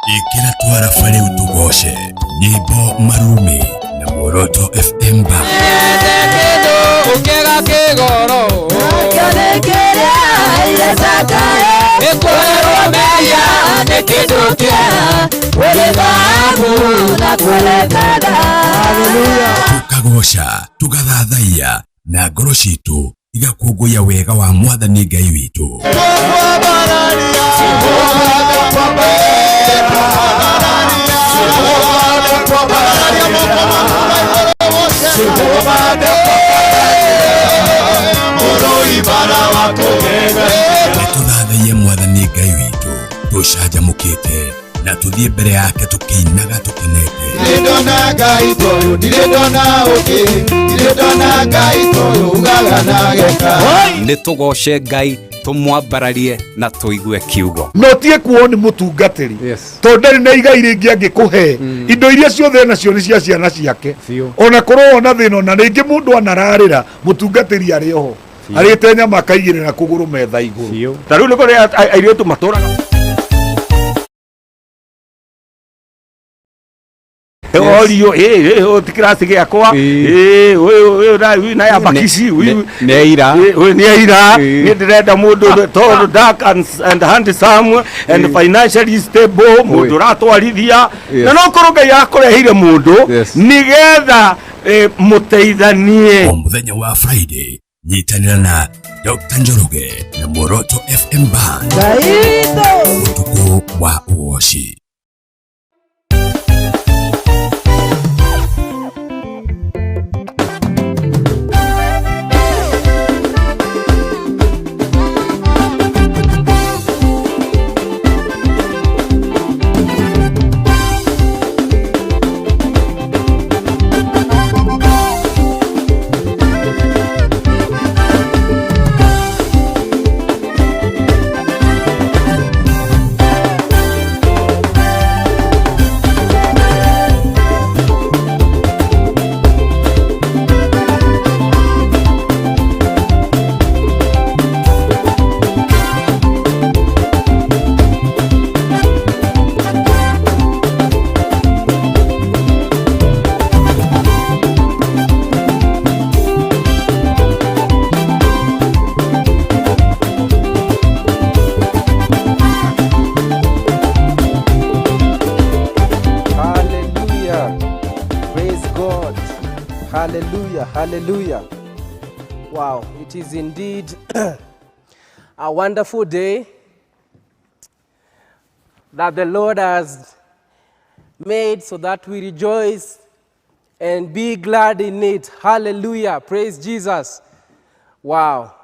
Ikira twara fare utugoshe nyimbo marumi na Moroto FM ba ukega kigoro akanekera ile sakaye ekwero meya nekidukia wele babu na kwelekada. Haleluya. Tukagosha tugathathaiya na ngoro citu igakunguya wega wa Mwathani Ngai witu. Netuthathaiye Mwathani Ngai witu tucanjamukite na tuthie mbere yake tukiinaga tukenete. Ndona Ngai toyo ndona oke ndona Ngai toyo ugagana geka nitugoshe Ngai tumwambararie na tuigue kiugo no tie kuoni mutungatiri tondari na igai ringi angikuhe indo iria ciothe nacio ni cia ciana ciake ona korwo ona thino na ringi mundu anararira mutungatiri ari oho arite nyama kaigirira kuguru metha iguru tariu ni kuri airitu maturaga Orio tikirasi giakwa na ya bakisi neira ni ndirenda mundu tall dark and handsome and financially stable mundu ratwarithia na no korwo Ngai akorehire mundu nigetha muteithanie. O muthenya wa Friday nyitanira na Dr. Njoroge na Moroto FM band utuku wa uoshi. Hallelujah, hallelujah. Wow, it is indeed a wonderful day that the Lord has made so that we rejoice and be glad in it. Hallelujah, praise Jesus. Wow.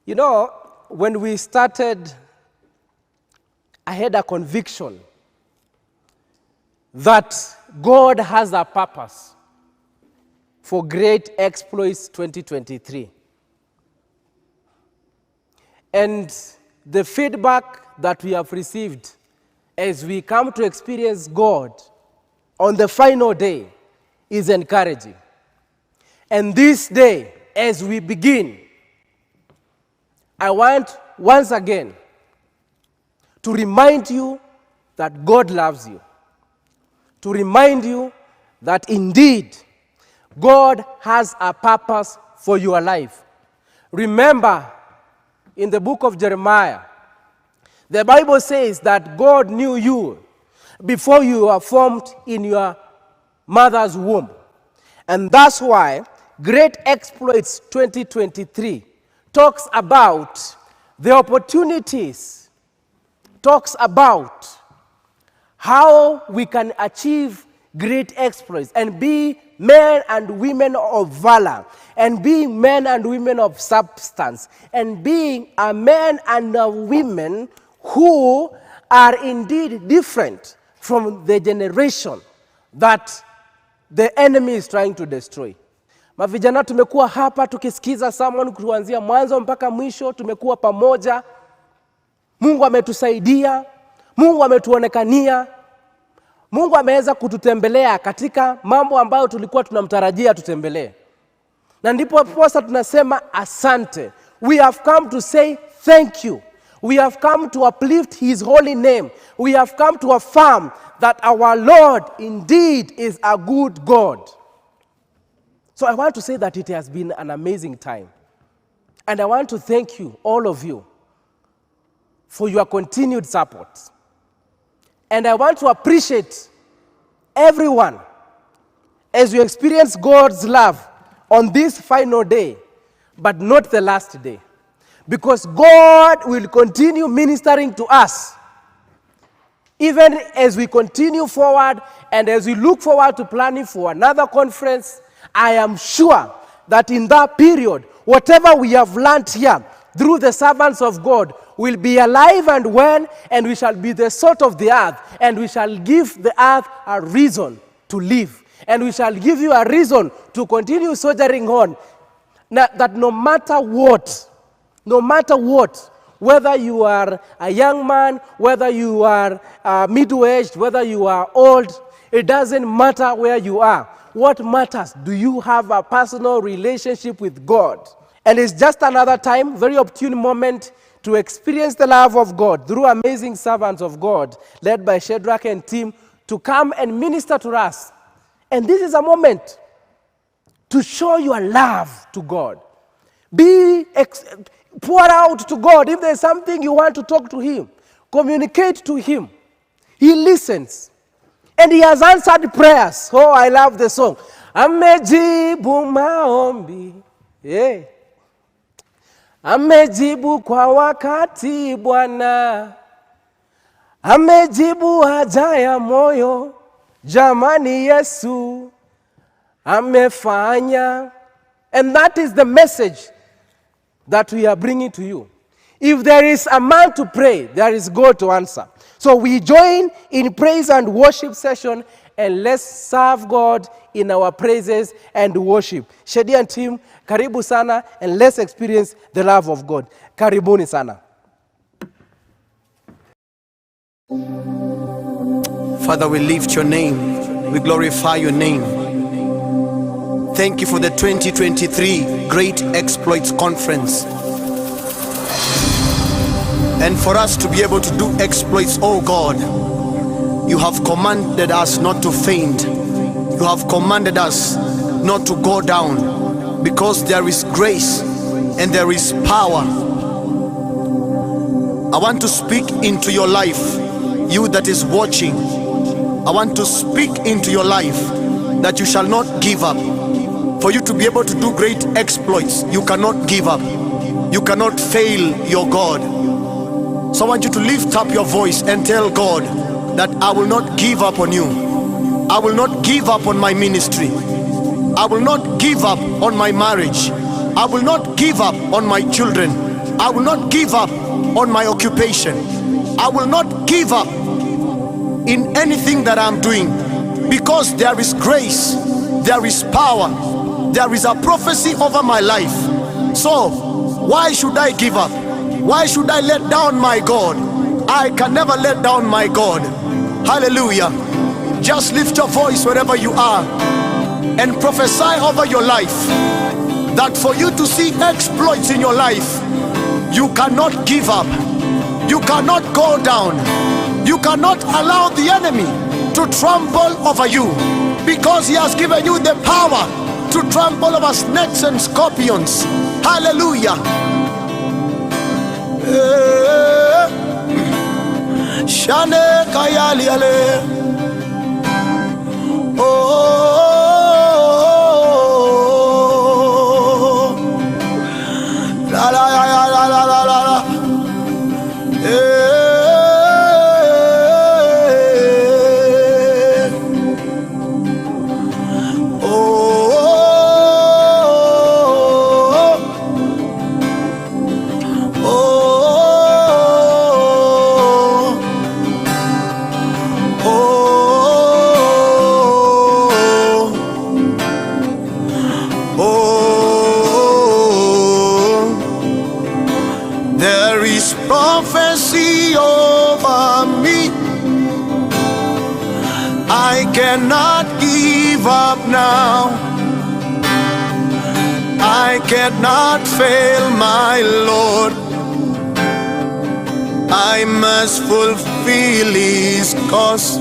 You know, when we started, I had a conviction that God has a purpose for Great Exploits 2023. And the feedback that we have received as we come to experience God on the final day is encouraging. And this day, as we begin, I want once again to remind you that God loves you, to remind you that indeed God has a purpose for your life. Remember, in the book of Jeremiah, the Bible says that God knew you before you were formed in your mother's womb. And that's why Great Exploits 2023 talks about the opportunities, talks about how we can achieve great exploits and be men and women of valor, and being men and women of substance, and being a men and a women who are indeed different from the generation that the enemy is trying to destroy. Mavijana tumekuwa hapa tukisikiza sermon kuanzia mwanzo mpaka mwisho, tumekuwa pamoja. Mungu ametusaidia, Mungu ametuonekania, Mungu ameweza kututembelea katika mambo ambayo tulikuwa tunamtarajia tutembelee. Na ndipo posa tunasema asante. We have come to say thank you. We have come to uplift his holy name. We have come to affirm that our Lord indeed is a good God. So I want to say that it has been an amazing time. And I want to thank you, all of you, for your continued support. And I want to appreciate everyone as you experience God's love on this final day, but not the last day. Because God will continue ministering to us even as we continue forward and as we look forward to planning for another conference. I am sure that in that period, whatever we have learned here through the servants of God will be alive and well, and we shall be the salt of the earth, and we shall give the earth a reason to live. And we shall give you a reason to continue soldiering on. That no matter what, whether you are a young man, whether you are middle-aged, whether you are old, it doesn't matter where you are. What matters, do you have a personal relationship with God? And it's just another time, very opportune moment to experience the love of God through amazing servants of God, led by Shadrach and team, to come and minister to us. And this is a moment to show your love to God. Pour out to God. If there's something you want to talk to him, communicate to him. He listens. And he has answered prayers. Oh, I love the song. Amejibu maombi. Yeah. Amejibu kwa wakati Bwana. Amejibu haja ya moyo. Jamani Yesu amefanya. And that is the message that we are bringing to you. If there is a man to pray, there is God to answer. So we join in praise and worship session, and let's serve God in our praises and worship. Shedi and team, Karibu Sana, and let's experience the love of God. Karibuni Sana. Father, we lift your name. We glorify your name. Thank you for the 2023 Great Exploits Conference. And for us to be able to do exploits, oh God, you have commanded us not to faint. You have commanded us not to go down, because there is grace and there is power. I want to speak into your life, you that is watching. I want to speak into your life that you shall not give up. For you to be able to do great exploits, you cannot give up. You cannot fail your God. So I want you to lift up your voice and tell God that I will not give up on you. I will not give up on my ministry. I will not give up on my marriage. I will not give up on my children. I will not give up on my occupation. I will not give up in anything that I'm doing, because there is grace, there is power, there is a prophecy over my life. So why should I give up? Why should I let down my God? I can never let down my God. Hallelujah. Just lift your voice wherever you are and prophesy over your life that for you to see exploits in your life, you cannot give up. You cannot go down. You cannot allow the enemy to trample over you, because he has given you the power to trample over snakes and scorpions. Hallelujah. Shane kayali ale. Oh, la la la la la la la. I cannot give up now. I cannot fail my Lord. I must fulfill His cause.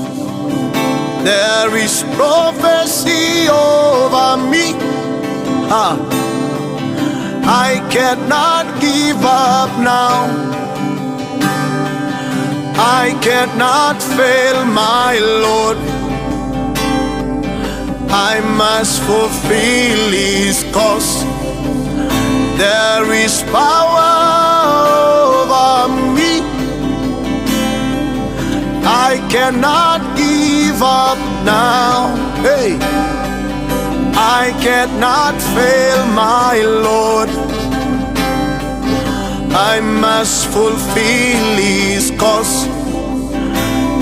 There is prophecy over me. I cannot give up now. I cannot fail my Lord. I must fulfill His cause. There is power over me. I cannot give up now. Hey, I cannot fail my Lord. I must fulfill His cause.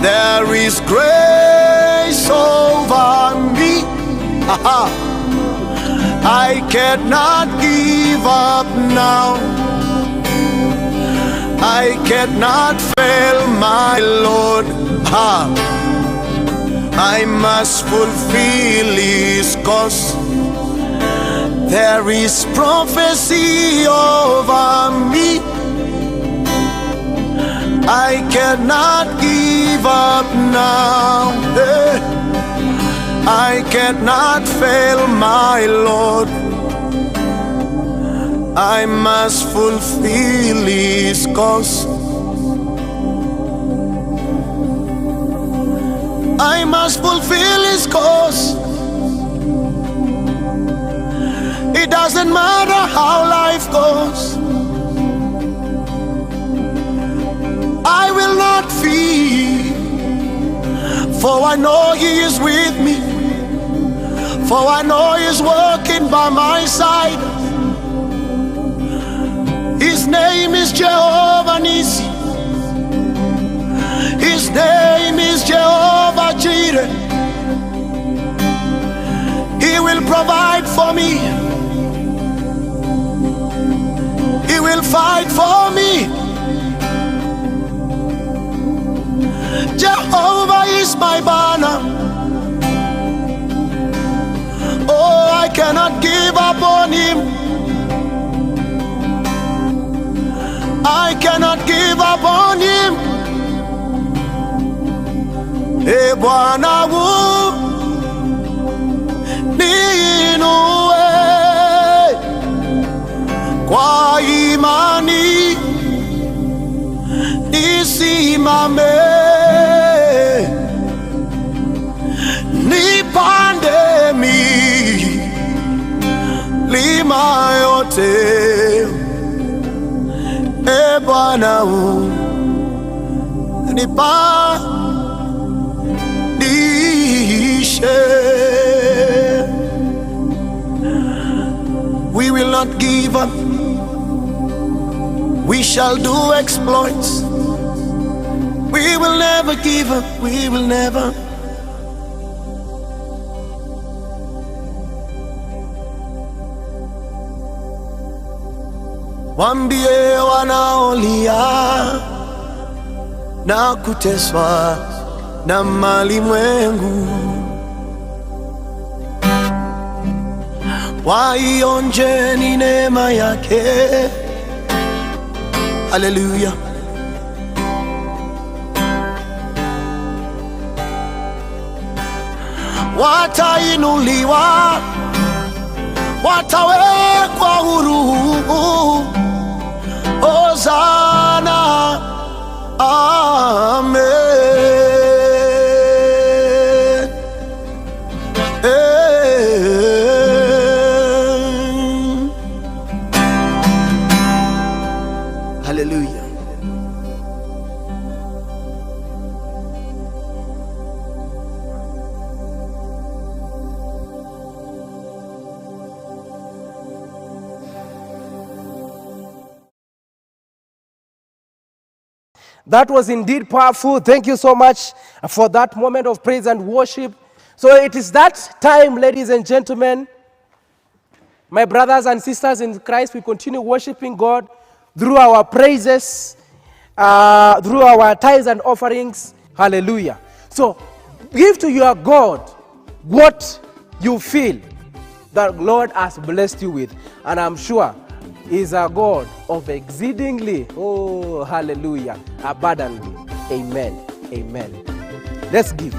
There is grace over me. I cannot give up now. I cannot fail my Lord. I must fulfill His cause. There is prophecy over me. I cannot give up now. I cannot fail my Lord. I must fulfill His cause. I must fulfill His cause. It doesn't matter how life goes. I will not fear, for I know He is with me. For I know He's working by my side. His name is Jehovah Nissi. His name is Jehovah Jireh. He will provide for me. He will fight for me. Jehovah is my banner. Oh, I cannot give up on Him. I cannot give up on Him. E Bwana niinue kwa imani, nisimame, nipande milima yote. E Bwana we will not give up. We shall do exploits. We will never give up. We will never. Wambie wanaolia na kuteswa na malimwengu, waionjeni neema yake. Haleluya. Watainuliwa, watawekwa huru. Hosana, amen. Hallelujah. That was indeed powerful. Thank you so much for that moment of praise and worship. So it is that time, ladies and gentlemen, my brothers and sisters in Christ, we continue worshiping God through our praises, through our tithes and offerings. Hallelujah. So give to your God what you feel that Lord has blessed you with. And I'm sure is a God of exceedingly, oh, hallelujah, abundantly. Amen. Amen. Let's give.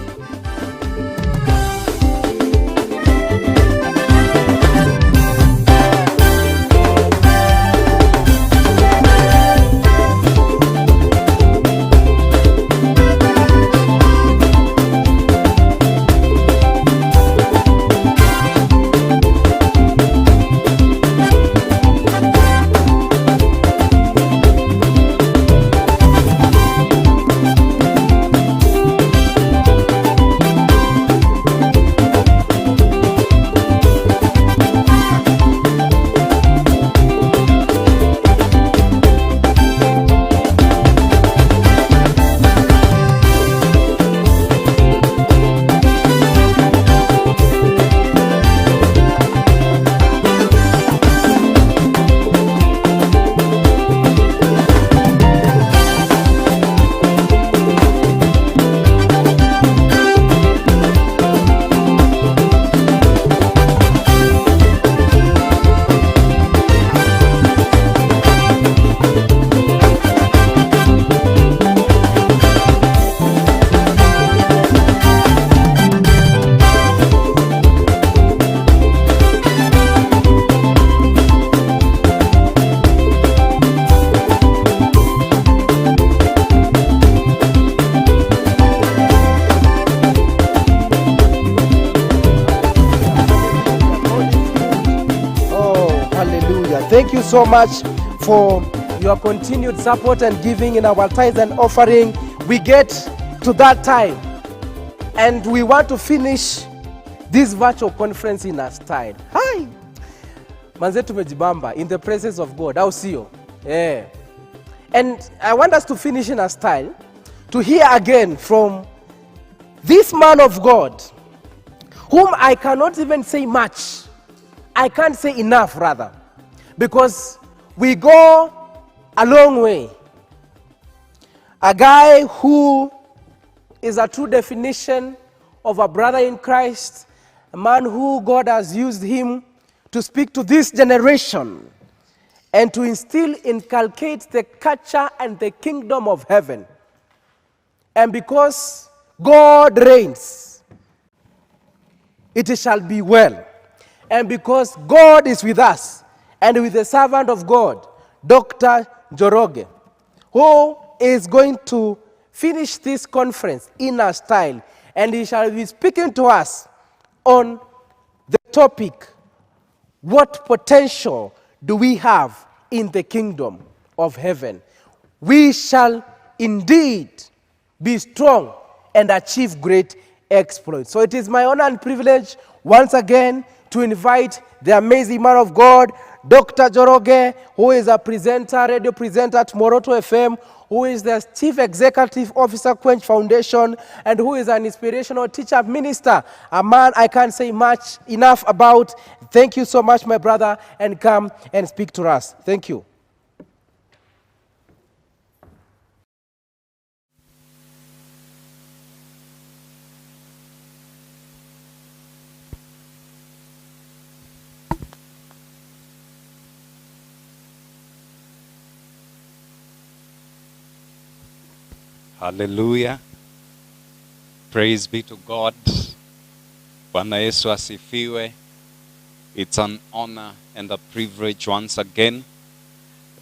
Thank you so much for your continued support and giving in our tithes and offering. We get to that time and we want to finish this virtual conference in a style. Hi! Manze tumejibamba in the presence of God. Au sio? Yeah. And I want us to finish in a style to hear again from this man of God, whom I cannot even say much. I can't say enough rather. Because we go a long way. A guy who is a true definition of a brother in Christ, a man who God has used him to speak to this generation and to inculcate the culture and the kingdom of heaven. And because God reigns, it shall be well. And because God is with us, and with the servant of God, Dr. Njoroge, who is going to finish this conference in a style, and he shall be speaking to us on the topic, what potential do we have in the kingdom of heaven? We shall indeed be strong and achieve great exploits. So it is my honor and privilege once again to invite the amazing man of God, Dr. Njoroge, who is a presenter, radio presenter at Moroto FM, who is the Chief Executive Officer, Quench Foundation, and who is an inspirational teacher, minister, a man I can't say much enough about. Thank you so much, my brother, and come and speak to us. Thank you. Hallelujah. Praise be to God. Bwana Yesu asifiwe. It's an honor and a privilege once again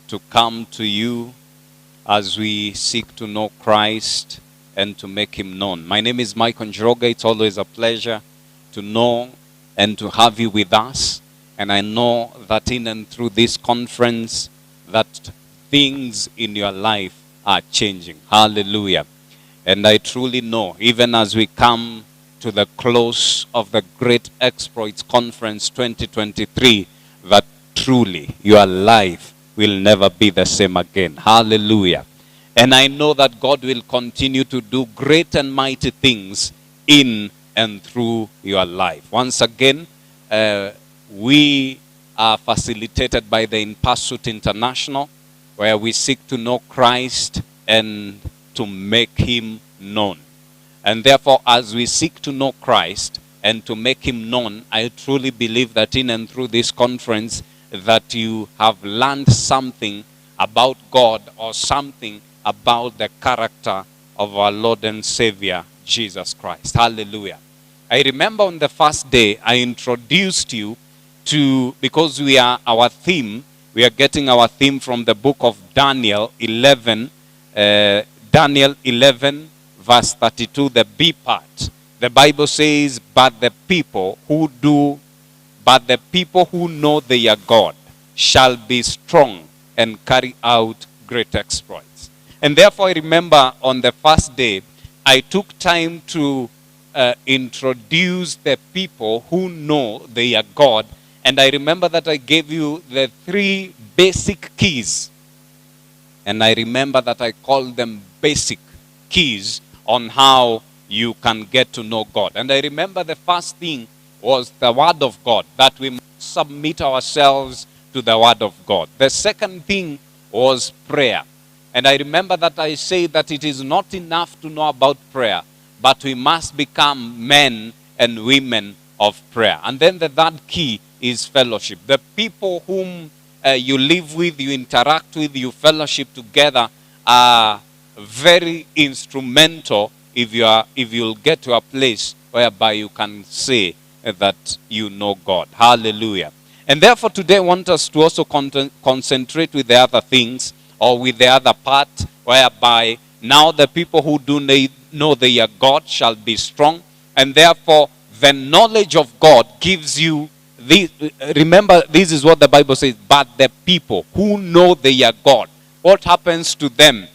to come to you as we seek to know Christ and to make him known. My name is Njoroge. It's always a pleasure to know and to have you with us. And I know that in and through this conference that things in your life are changing. Hallelujah. And I truly know, even as we come to the close of the Great Exploits Conference 2023, that truly your life will never be the same again. Hallelujah. And I know that God will continue to do great and mighty things in and through your life. Once again, we are facilitated by the In Pursuit International, where we seek to know Christ and to make him known. And therefore, as we seek to know Christ and to make him known, I truly believe that in and through this conference, that you have learned something about God or something about the character of our Lord and Savior, Jesus Christ. Hallelujah. I remember on the first day, I introduced you to, because we are getting our theme from the book of Daniel 11, Daniel 11, verse 32, the B part. The Bible says, but the people who know their God shall be strong and carry out great exploits. And therefore, I remember on the first day, I took time to introduce the people who know their God. And I remember that I gave you the 3 basic keys. And I remember that I called them basic keys on how you can get to know God. And I remember the first thing was the Word of God, that we must submit ourselves to the Word of God. The second thing was prayer. And I remember that I say that it is not enough to know about prayer, but we must become men and women of prayer. And then the third key is fellowship. The people whom you live with, you interact with, you fellowship together are very instrumental if you'll get to a place whereby you can say that you know God. Hallelujah. And therefore today I want us to also concentrate with the other things, or with the other part, whereby now the people who do know their God shall be strong, and therefore the knowledge of God gives you this. Remember, this is what the Bible says, but the people who know their God, what happens to them?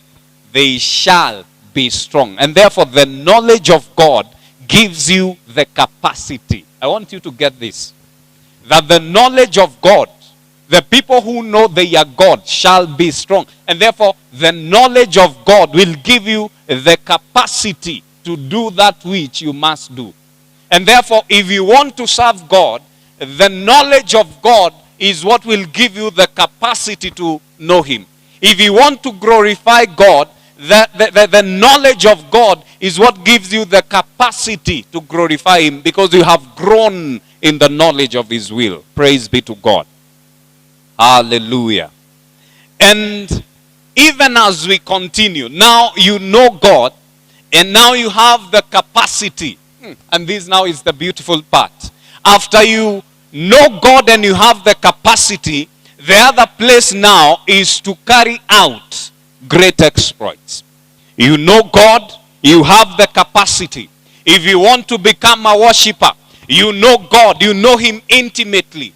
They shall be strong. And therefore the knowledge of God gives you the capacity. I want you to get this, that the knowledge of God, the people who know their God shall be strong. And therefore, the knowledge of God will give you the capacity to do that which you must do. And therefore, if you want to serve God, the knowledge of God is what will give you the capacity to know Him. If you want to glorify God, the knowledge of God is what gives you the capacity to glorify Him, because you have grown in the knowledge of His will. Praise be to God. Hallelujah. And even as we continue, now you know God, and now you have the capacity. And this now is the beautiful part. After you know God and you have the capacity, the other place now is to carry out great exploits. You know God, you have the capacity. If you want to become a worshiper, you know God, you know Him intimately.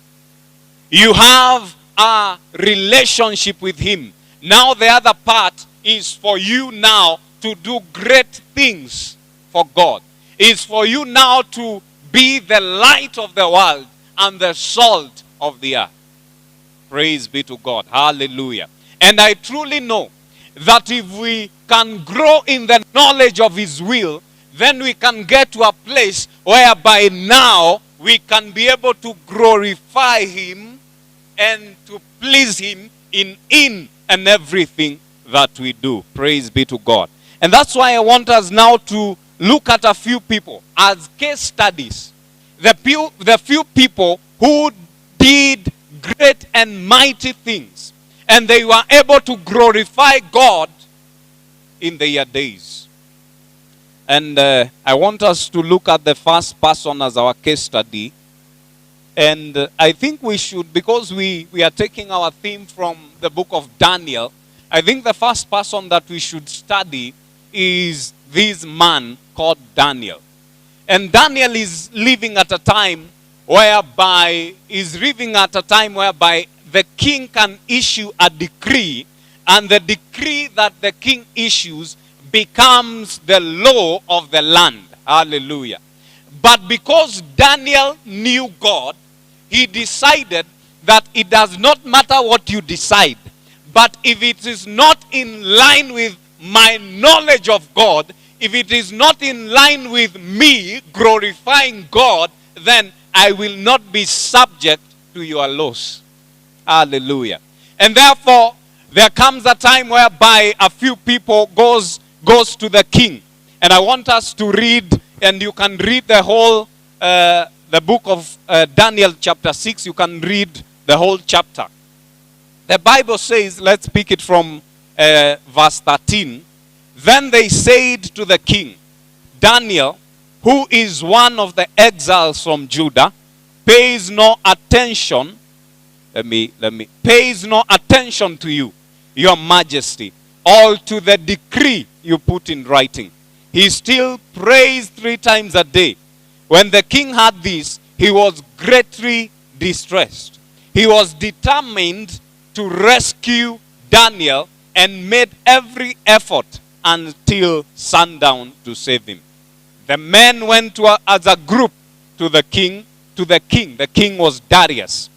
You have a relationship with Him. Now the other part is for you now to do great things for God. It's for you now to be the light of the world and the salt of the earth. Praise be to God. Hallelujah. And I truly know that if we can grow in the knowledge of His will, then we can get to a place whereby now we can be able to glorify Him and to please Him in and everything that we do. Praise be to God. And that's why I want us now to look at a few people as case studies. The few people who did great and mighty things, and they were able to glorify God in their days. And I want us to look at the first person as our case study. And I think we should, because we are taking our theme from the book of Daniel, I think the first person that we should study is this man called Daniel. And Daniel is living at a time whereby the king can issue a decree, and the decree that the king issues becomes the law of the land. Hallelujah. But because Daniel knew God, he decided that it does not matter what you decide, but if it is not in line with my knowledge of God, if it is not in line with me glorifying God, then I will not be subject to your laws. Hallelujah. And therefore, there comes a time whereby a few people goes to the king. And I want us to read, and you can read the whole, the book of Daniel chapter 6. You can read the whole chapter. The Bible says, let's pick it from verse 13. Then they said to the king, Daniel, who is one of the exiles from Judah, pays no attention. Pays no attention to you, your majesty, or to the decree you put in writing. He still prays 3 times a day. When the king heard this, he was greatly distressed. He was determined to rescue Daniel and made every effort until sundown to save him. The men went as a group to the king. The king was Darius,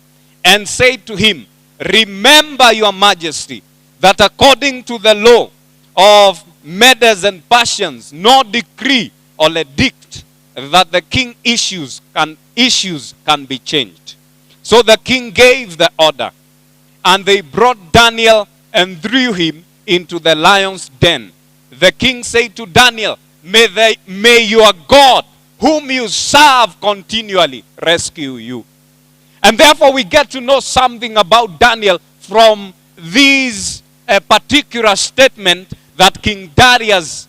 and said to him, remember, your majesty, that according to the law of Medes and Persians, no decree or edict that the king issues can be changed. So the king gave the order, and they brought Daniel and threw him into the lion's den. The king said to Daniel, may your God, whom you serve continually, rescue you. And therefore we get to know something about Daniel from these particular statement that King Darius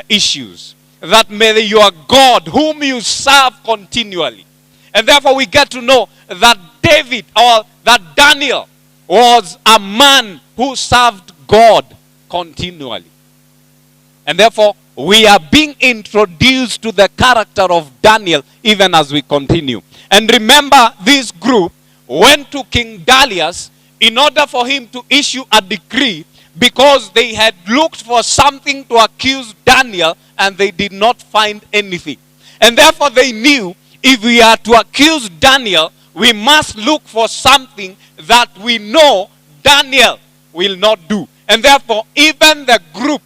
issues. That may your God, whom you serve continually. And therefore we get to know that David, or that Daniel, was a man who served God continually. And therefore we are being introduced to the character of Daniel even as we continue. And remember, this group went to King Darius in order for him to issue a decree, because they had looked for something to accuse Daniel and they did not find anything. And therefore they knew, if we are to accuse Daniel, we must look for something that we know Daniel will not do. And therefore even the group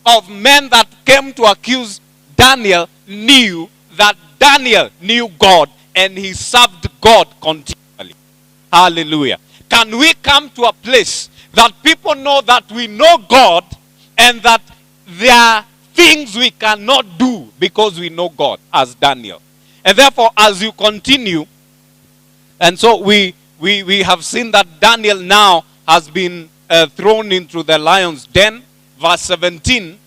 of men that came to accuse Daniel knew that Daniel knew God and he served God continually. Hallelujah. Can we come to a place that people know that we know God, and that there are things we cannot do because we know God, as Daniel? And therefore, as you continue, and so we have seen that Daniel now has been thrown into the lion's den. Verse 17,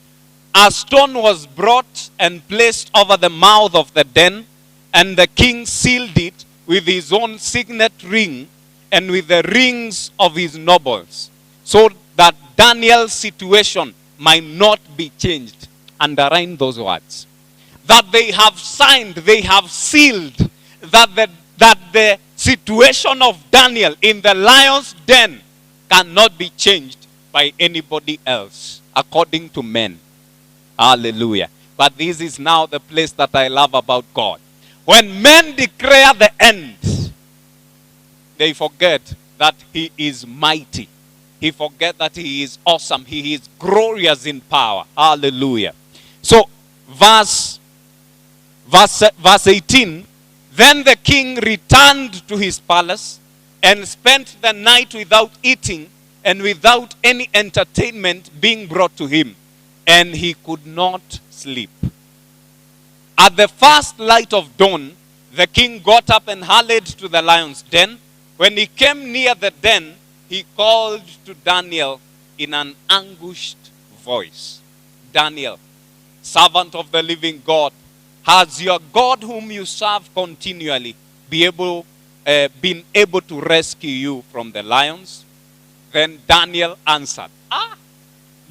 a stone was brought and placed over the mouth of the den, and the king sealed it with his own signet ring and with the rings of his nobles, so that Daniel's situation might not be changed. Underline those words. That they have signed, they have sealed, that the situation of Daniel in the lion's den cannot be changed by anybody else, according to men. Hallelujah. But this is now the place that I love about God. When men declare the end, they forget that he is mighty. He forget that he is awesome. He is glorious in power. Hallelujah. So, verse 18, then the king returned to his palace and spent the night without eating and without any entertainment being brought to him. And he could not sleep. At the first light of dawn, the king got up and hurried to the lion's den. When he came near the den, he called to Daniel in an anguished voice. Daniel, servant of the living God, has your God whom you serve continually been able to rescue you from the lions? Then Daniel answered.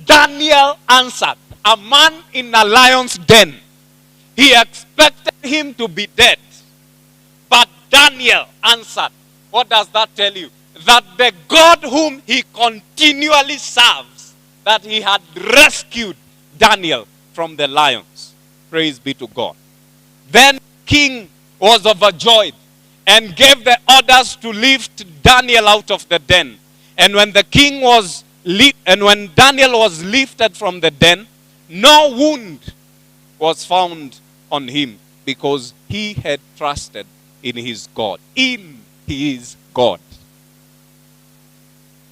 Daniel answered. A man in a lion's den. He expected him to be dead. But Daniel answered. What does that tell you? That the God whom he continually serves, that he had rescued Daniel from the lions. Praise be to God. Then king was overjoyed and gave the orders to lift Daniel out of the den. And when when Daniel was lifted from the den, no wound was found on him, because he had trusted in his God. In his God.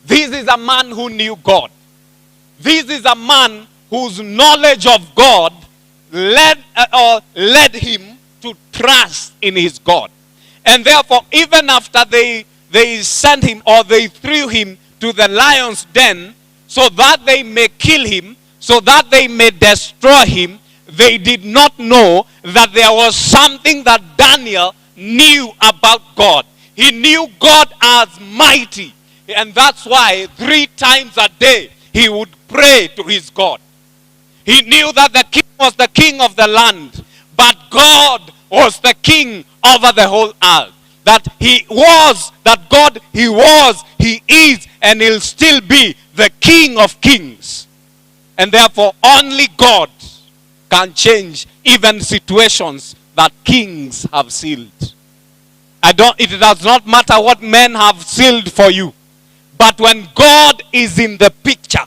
This is a man who knew God. This is a man whose knowledge of God led him to trust in his God. And therefore, even after they they sent him, or they threw him to the lion's den so that they may kill him, so that they may destroy him, they did not know that there was something that Daniel knew about God. He knew God as mighty. And that's why 3 times a day he would pray to his God. He knew that the king was the king of the land, but God was the king over the whole earth. That he was, that God, he was, he is, and he'll still be the King of kings. And therefore, only God can change even situations that kings have sealed. It does not matter what men have sealed for you. But when God is in the picture,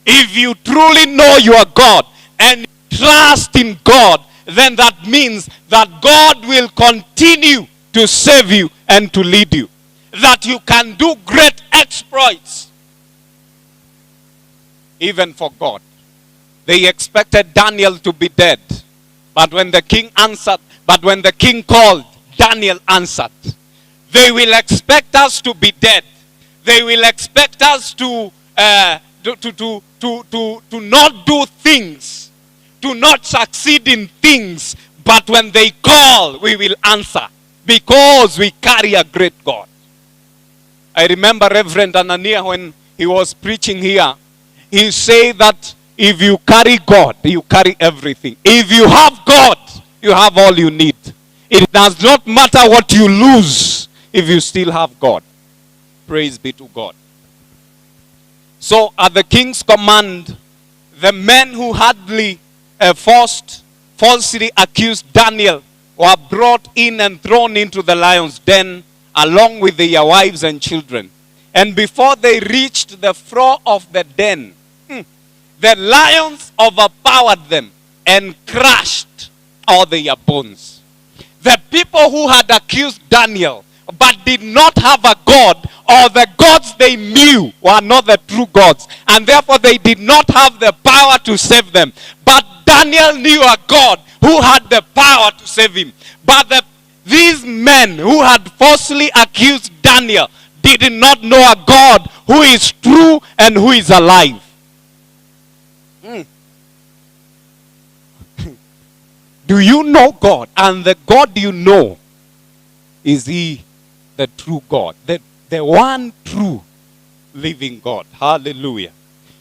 if you truly know your God and trust in God, then that means that God will continue to save you and to lead you. That you can do great exploits even for God. They expected Daniel to be dead. But when the king called, Daniel answered. They will expect us to be dead. They will expect us to not do things, to not succeed in things. But when they call, we will answer, because we carry a great God. I remember Reverend Anania, when he was preaching here, he said that if you carry God, you carry everything. If you have God, you have all you need. It does not matter what you lose if you still have God. Praise be to God. So at the king's command, the men who hardly falsely accused Daniel were brought in and thrown into the lion's den along with their wives and children. And before they reached the floor of the den, the lions overpowered them and crushed all their bones. The people who had accused Daniel but did not have a God, or the gods they knew were not the true gods, and therefore they did not have the power to save them. But Daniel knew a God who had the power to save him. But these men who had falsely accused Daniel did not know a God who is true and who is alive. Do you know God? And the God you know, is he the true God? The one true living God. Hallelujah.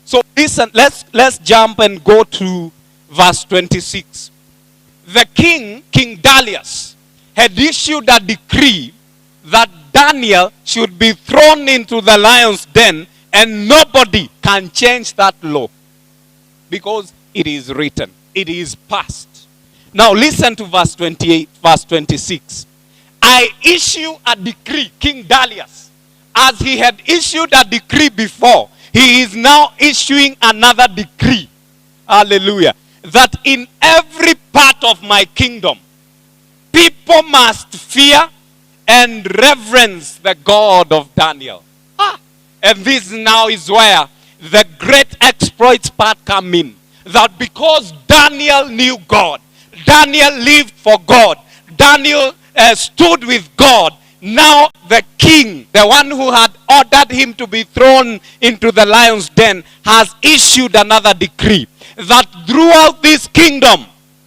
So listen, let's jump and go to verse 26. The king, King Darius, had issued a decree that Daniel should be thrown into the lion's den, and nobody can change that law, because it is written. It is passed. Now listen to verse 28, verse 26. I issue a decree, King Darius, as he had issued a decree before, he is now issuing another decree. Hallelujah. That in every part of my kingdom, people must fear and reverence the God of Daniel. And this now is where the great exploits part come in. That because Daniel knew God, Daniel lived for God, Daniel stood with God, now the king, the one who had ordered him to be thrown into the lion's den, has issued another decree that throughout this kingdom,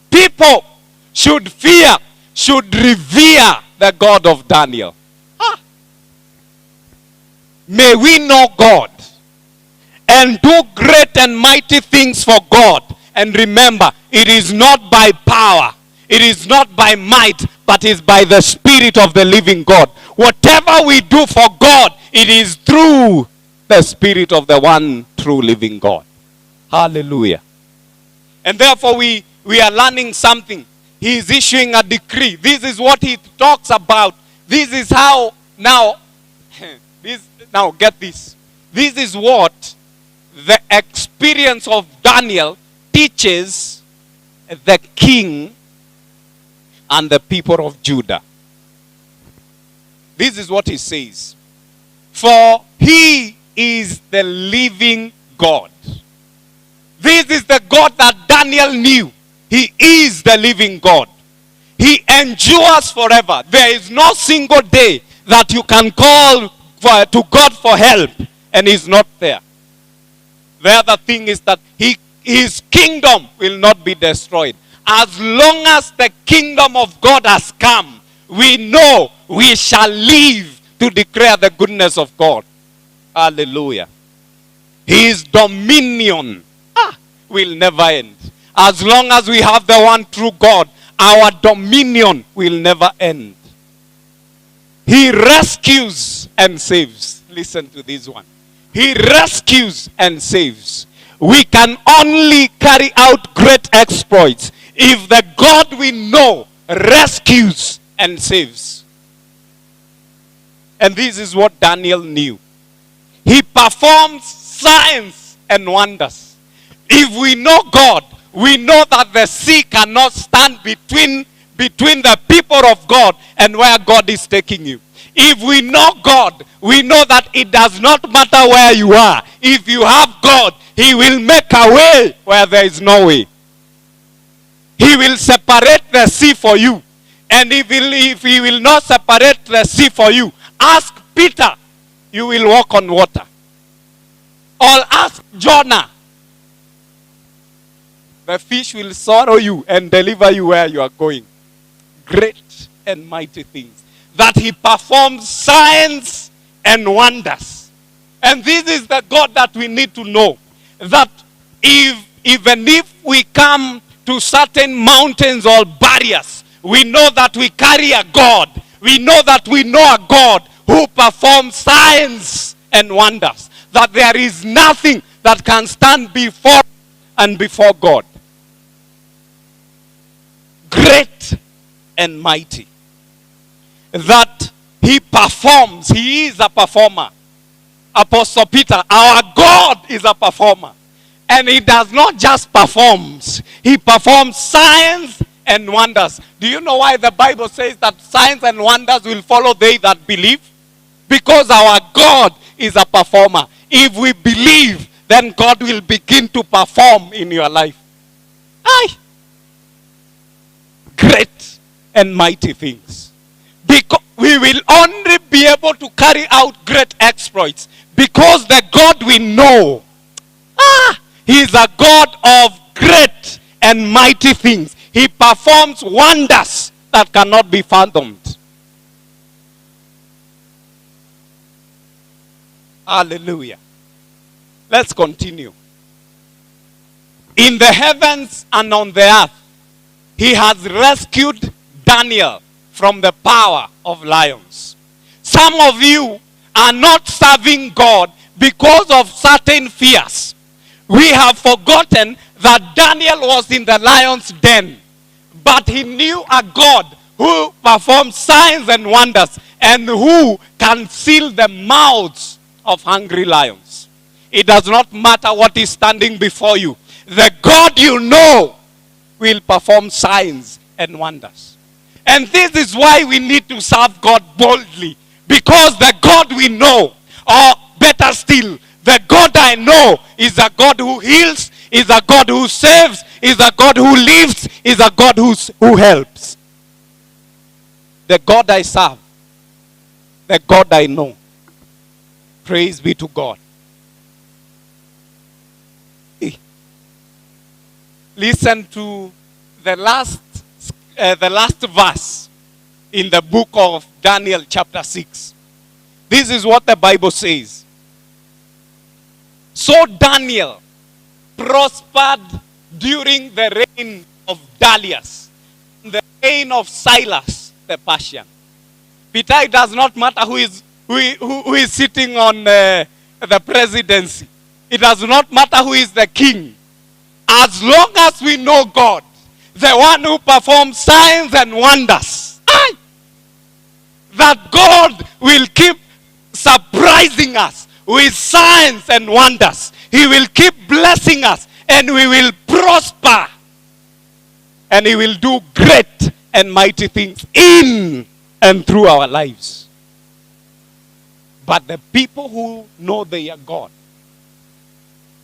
people should fear, should revere the God of Daniel. May we know God and do great and mighty things for God. And remember, it is not by power, it is not by might, but it is by the Spirit of the living God. Whatever we do for God, it is through the Spirit of the one true living God. Hallelujah. And therefore we are learning something. He is issuing a decree. This is what he talks about. This is how, now get this. This is what the experience of Daniel teaches the king and the people of Judah. This is what he says. For he is the living God. This is the God that Daniel knew. He is the living God. He endures forever. There is no single day that you can call to God for help and he's not there. The other thing is that his kingdom will not be destroyed. As long as the kingdom of God has come, we know we shall live to declare the goodness of God. Hallelujah. His dominion will never end. As long as we have the one true God, our dominion will never end. He rescues and saves. Listen to this one. He rescues and saves. We can only carry out great exploits if the God we know rescues and saves. And this is what Daniel knew. He performs signs and wonders. If we know God, we know that the sea cannot stand between the people of God and where God is taking you. If we know God, we know that it does not matter where you are. If you have God, he will make a way where there is no way. He will separate the sea for you. And if he will not separate the sea for you, ask Peter, you will walk on water. Or ask Jonah. The fish will swallow you and deliver you where you are going. Great and mighty things. That he performs signs and wonders. And this is the God that we need to know. That even if we come to certain mountains or barriers, we know that we carry a God. We know that we know a God who performs signs and wonders. That there is nothing that can stand before and before God. Great and mighty. That he performs. He is a performer. Apostle Peter, our God is a performer. And he does not just performs. He performs signs and wonders. Do you know why the Bible says that signs and wonders will follow they that believe? Because our God is a performer. If we believe, then God will begin to perform in your life. Aye. Great and mighty things. Because we will only be able to carry out great exploits because the God we know, he is a God of great and mighty things. He performs wonders that cannot be fathomed. Hallelujah. Let's continue. In the heavens and on the earth, he has rescued Daniel from the power of lions. Some of you are not serving God because of certain fears. We have forgotten that Daniel was in the lion's den, but he knew a God who performs signs and wonders and who can seal the mouths of hungry lions. It does not matter what is standing before you. The God you know will perform signs and wonders. And this is why we need to serve God boldly. Because the God we know, or better still, the God I know is a God who heals, is a God who saves, is a God who lives, is a God who helps. The God I serve, the God I know. Praise be to God. Listen to the last verse in the book of Daniel chapter 6. This is what the Bible says. So Daniel prospered during the reign of Darius, the reign of Cyrus the Persian. Peter, it does not matter who is sitting on the presidency. It does not matter who is the king. As long as we know God, the one who performs signs and wonders, that God will keep surprising us with signs and wonders. He will keep blessing us and we will prosper. And he will do great and mighty things in and through our lives. But the people who know they are God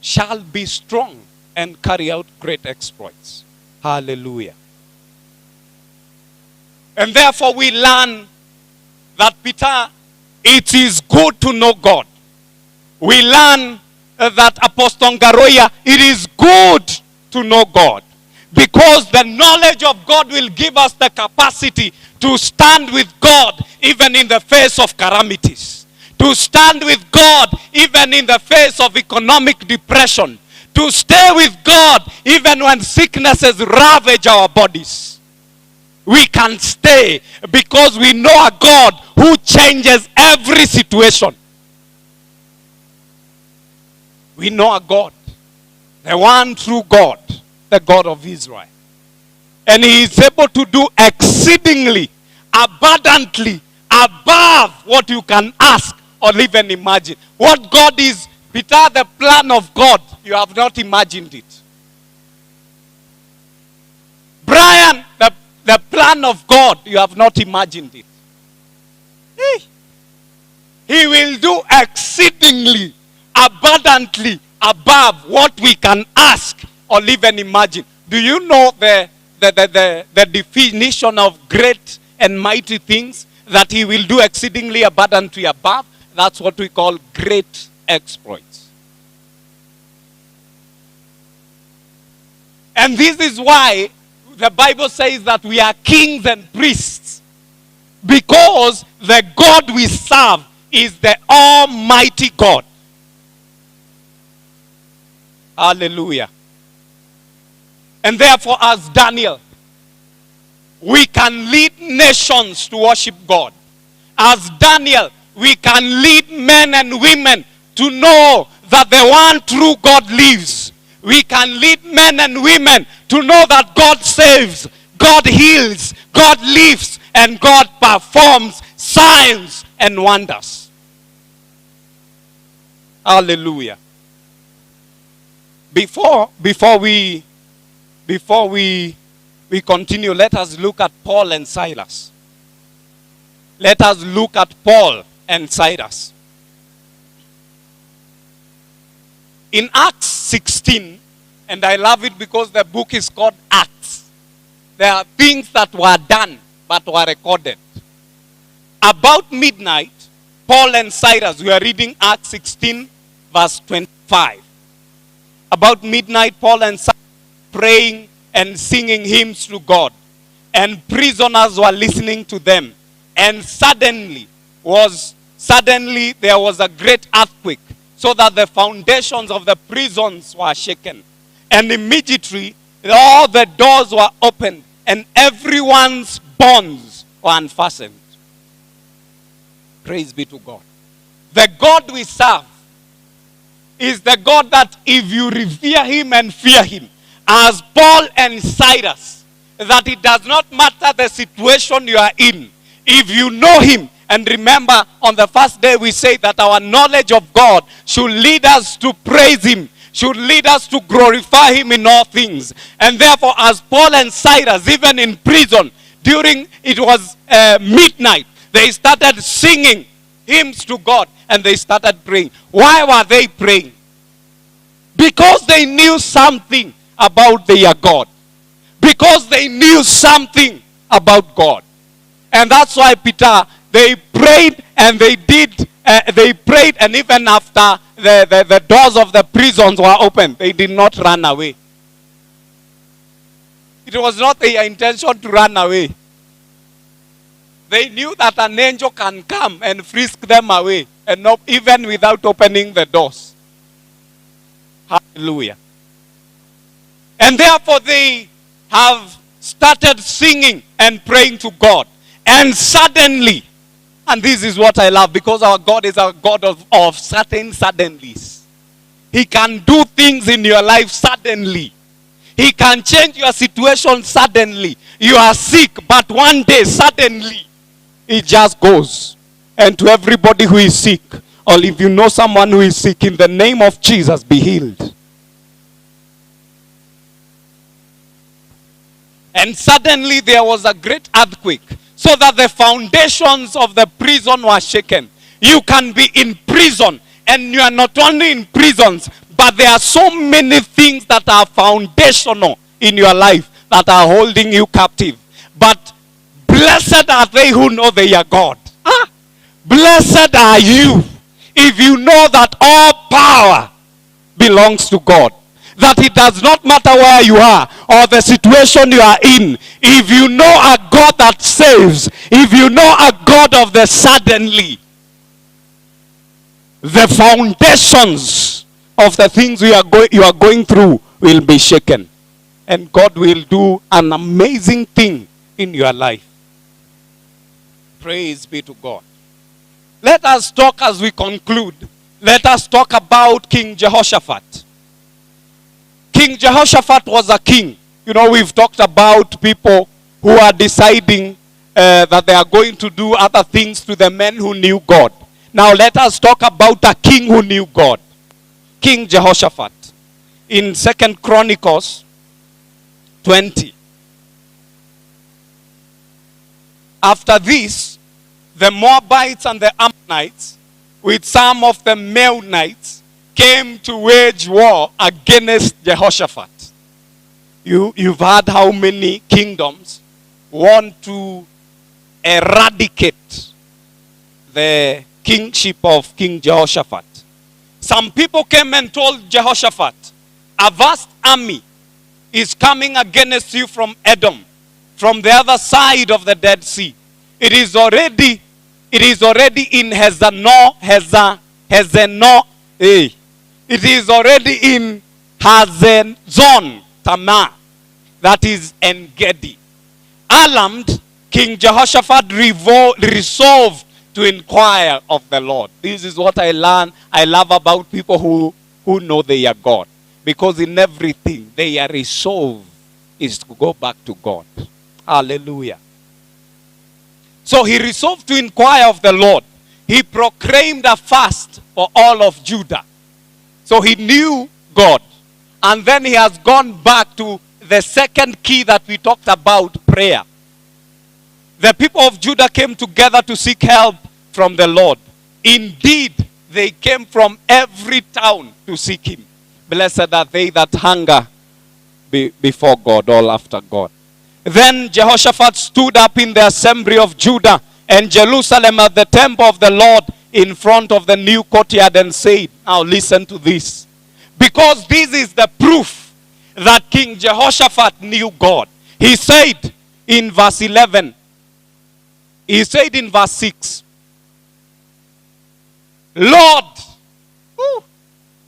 shall be strong and carry out great exploits. Hallelujah. And therefore we learn that Peter, it is good to know God. We learn that Apostle Ngaroya, it is good to know God. Because the knowledge of God will give us the capacity to stand with God even in the face of calamities. To stand with God even in the face of economic depression. To stay with God even when sicknesses ravage our bodies. We can stay because we know a God who changes every situation. We know a God, the one true God, the God of Israel. And he is able to do exceedingly, abundantly, above what you can ask or even imagine. What God is, Peter, the plan of God, you have not imagined it. Brian, the plan of God, you have not imagined it. He will do exceedingly, abundantly, above what we can ask or even imagine. Do you know the definition of great and mighty things? That he will do exceedingly abundantly above. That's what we call great exploits. And this is why the Bible says that we are kings and priests. Because the God we serve is the Almighty God. Hallelujah. And therefore, as Daniel, we can lead nations to worship God. As Daniel, we can lead men and women to know that the one true God lives. We can lead men and women to know that God saves, God heals, God lives, and God performs signs and wonders. Hallelujah. Before we continue, let us look at Paul and Silas. Let us look at Paul and Silas. In Acts 16, and I love it because the book is called Acts. There are things that were done but were recorded. About midnight, Paul and Silas, we are reading Acts 16, verse 25. About midnight, Paul and Silas praying and singing hymns to God. And prisoners were listening to them. And suddenly there was a great earthquake, so that the foundations of the prisons were shaken. And immediately all the doors were opened and everyone's bonds were unfastened. Praise be to God. The God we serve is the God that if you revere him and fear him, as Paul and Silas, that it does not matter the situation you are in. If you know him, and remember on the first day we say that our knowledge of God should lead us to praise him, should lead us to glorify him in all things. And therefore, as Paul and Silas, even in prison, during it was midnight, they started singing hymns to God and they started praying. Why were they praying? Because they knew something about their God. Because they knew something about God. And that's why Peter, they prayed and they prayed, and even after the doors of the prisons were open, they did not run away. It was not their intention to run away. They knew that an angel can come and frisk them away, and not even without opening the doors. Hallelujah. And therefore they have started singing and praying to God. And suddenly, and this is what I love, because our God is a God of certain suddenlies. He can do things in your life suddenly. He can change your situation suddenly. You are sick, but one day, suddenly, it just goes. And to everybody who is sick, or if you know someone who is sick, in the name of Jesus, be healed. And suddenly there was a great earthquake, so that the foundations of the prison were shaken. You can be in prison, and you are not only in prisons, but there are so many things that are foundational in your life that are holding you captive. But blessed are they who know their God. Blessed are you if you know that all power belongs to God. That it does not matter where you are or the situation you are in. If you know a God that saves, if you know a God of the suddenly, the foundations of the things you are going through will be shaken. And God will do an amazing thing in your life. Praise be to God. Let us talk as we conclude. Let us talk about King Jehoshaphat. King Jehoshaphat was a king. You know, we've talked about people who are deciding that they are going to do other things to the men who knew God. Now let us talk about a king who knew God. King Jehoshaphat. In 2 Chronicles 20. After this, the Moabites and the Ammonites, with some of the Meunites, came to wage war against Jehoshaphat. You've heard how many kingdoms want to eradicate the kingship of King Jehoshaphat. Some people came and told Jehoshaphat, a vast army is coming against you from Edom, from the other side of the Dead Sea. It is already in It is already in Hazezon Tamar, that is En-Gedi. Alarmed, King Jehoshaphat resolved to inquire of the Lord. This is what I love about people who know they are God. Because in everything, their resolve is to go back to God. Hallelujah. So he resolved to inquire of the Lord. He proclaimed a fast for all of Judah. So he knew God. And then he has gone back to the second key that we talked about, prayer. The people of Judah came together to seek help from the Lord. Indeed, they came from every town to seek him. Blessed are they that hunger before God, all after God. Then Jehoshaphat stood up in the assembly of Judah and Jerusalem at the temple of the Lord in front of the new courtyard and said, now listen to this. Because this is the proof that King Jehoshaphat knew God. He said in verse 11, he said in verse 6, Lord,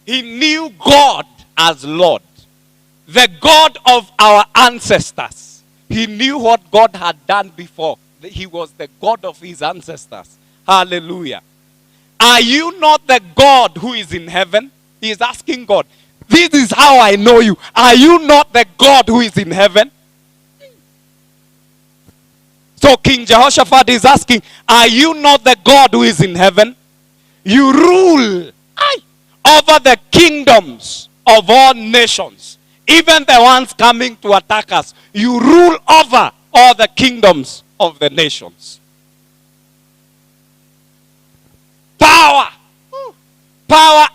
he knew God as Lord, the God of our ancestors. He knew what God had done before. He was the God of his ancestors. Hallelujah. Are you not the God who is in heaven? He is asking God. This is how I know you. Are you not the God who is in heaven? So King Jehoshaphat is asking, are you not the God who is in heaven? You rule over the kingdoms of all nations. Even the ones coming to attack us. You rule over all the kingdoms of the nations. Power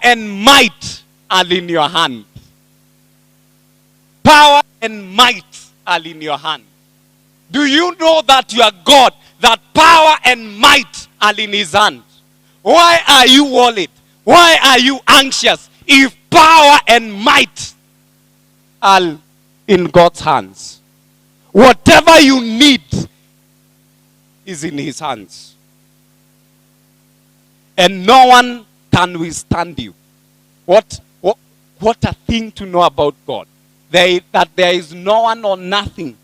and might are in your hand. Power and might are in your hand. Do you know that you are God, that power and might are in his hand? Why are you worried? Why are you anxious if power and might are in God's hands? Whatever you need is in his hands. And no one can withstand you. What a thing to know about God. That there is no one or nothing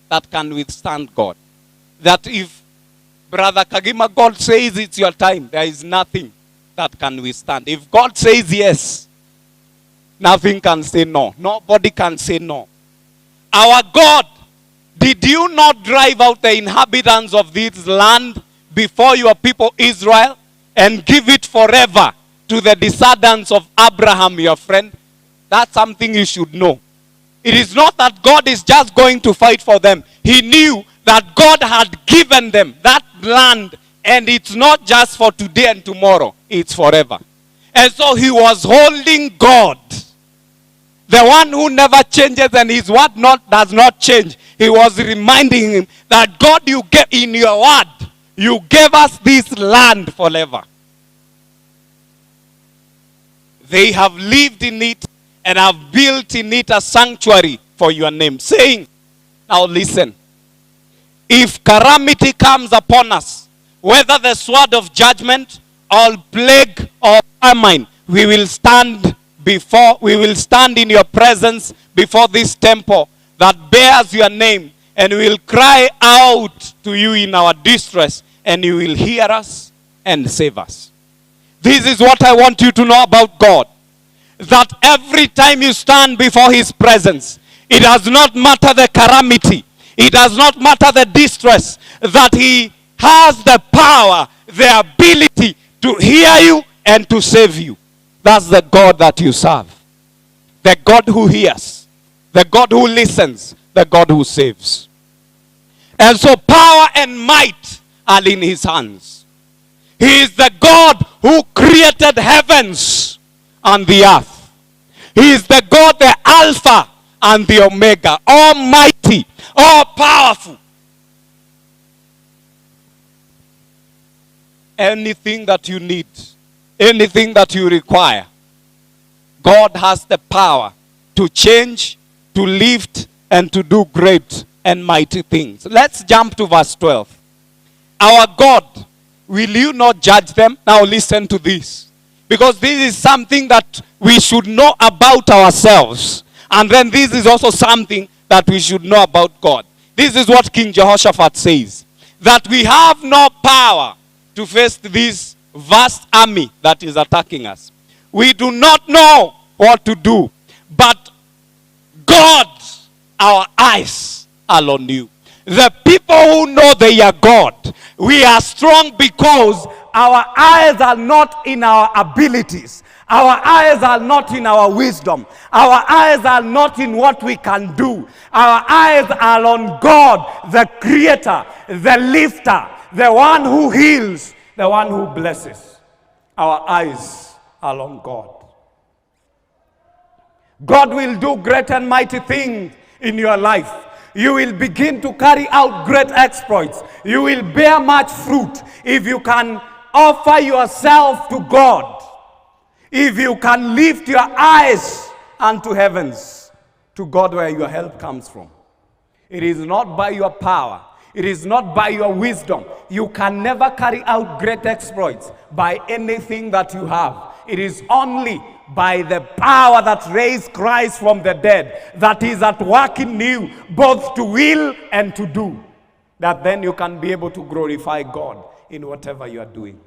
that can withstand God. That if Brother Kagima, God says it's your time, there is nothing that can withstand. If God says yes, nothing can say no. Nobody can say no. Our God, did you not drive out the inhabitants of this land before your people Israel and give it forever to the descendants of Abraham, your friend? That's something you should know. It is not that God is just going to fight for them. He knew that God had given them that land, and it's not just for today and tomorrow. It's forever. And so he was holding God, the one who never changes and his word does not change. He was reminding him that God, you gave in your word, You gave us this land forever. They have lived in it and have built in it a sanctuary for your name, saying, now listen, if calamity comes upon us, whether the sword of judgment or plague or famine, we will stand in your presence before this temple that bears your name, and we will cry out to you in our distress, and you will hear us and save us. This is what I want you to know about God. That every time you stand before his presence, it does not matter the calamity, it does not matter the distress, that he has the power, the ability to hear you and to save you. That's the God that you serve. The God who hears, the God who listens, the God who saves. And so power and might are in his hands. He is the God who created heavens and the earth. He is the God, the Alpha and the Omega, almighty, all powerful. Anything that you need, anything that you require, God has the power to change, to lift, and to do great and mighty things. Let's jump to verse 12. Our God, will you not judge them? Now listen to this. Because this is something that we should know about ourselves. And then this is also something that we should know about God. This is what King Jehoshaphat says. That we have no power to face this vast army that is attacking us. We do not know what to do. But God, our eyes are on you. The people who know they are God, we are strong because our eyes are not in our abilities. Our eyes are not in our wisdom. Our eyes are not in what we can do. Our eyes are on God, the creator, the lifter, the one who heals, the one who blesses. Our eyes are on God. God will do great and mighty things in your life. You will begin to carry out great exploits. You will bear much fruit if you can offer yourself to God. If you can lift your eyes unto heavens, to God where your help comes from. It is not by your power. It is not by your wisdom. You can never carry out great exploits by anything that you have. It is only by the power that raised Christ from the dead, that is at work in you, both to will and to do, that then you can be able to glorify God in whatever you are doing.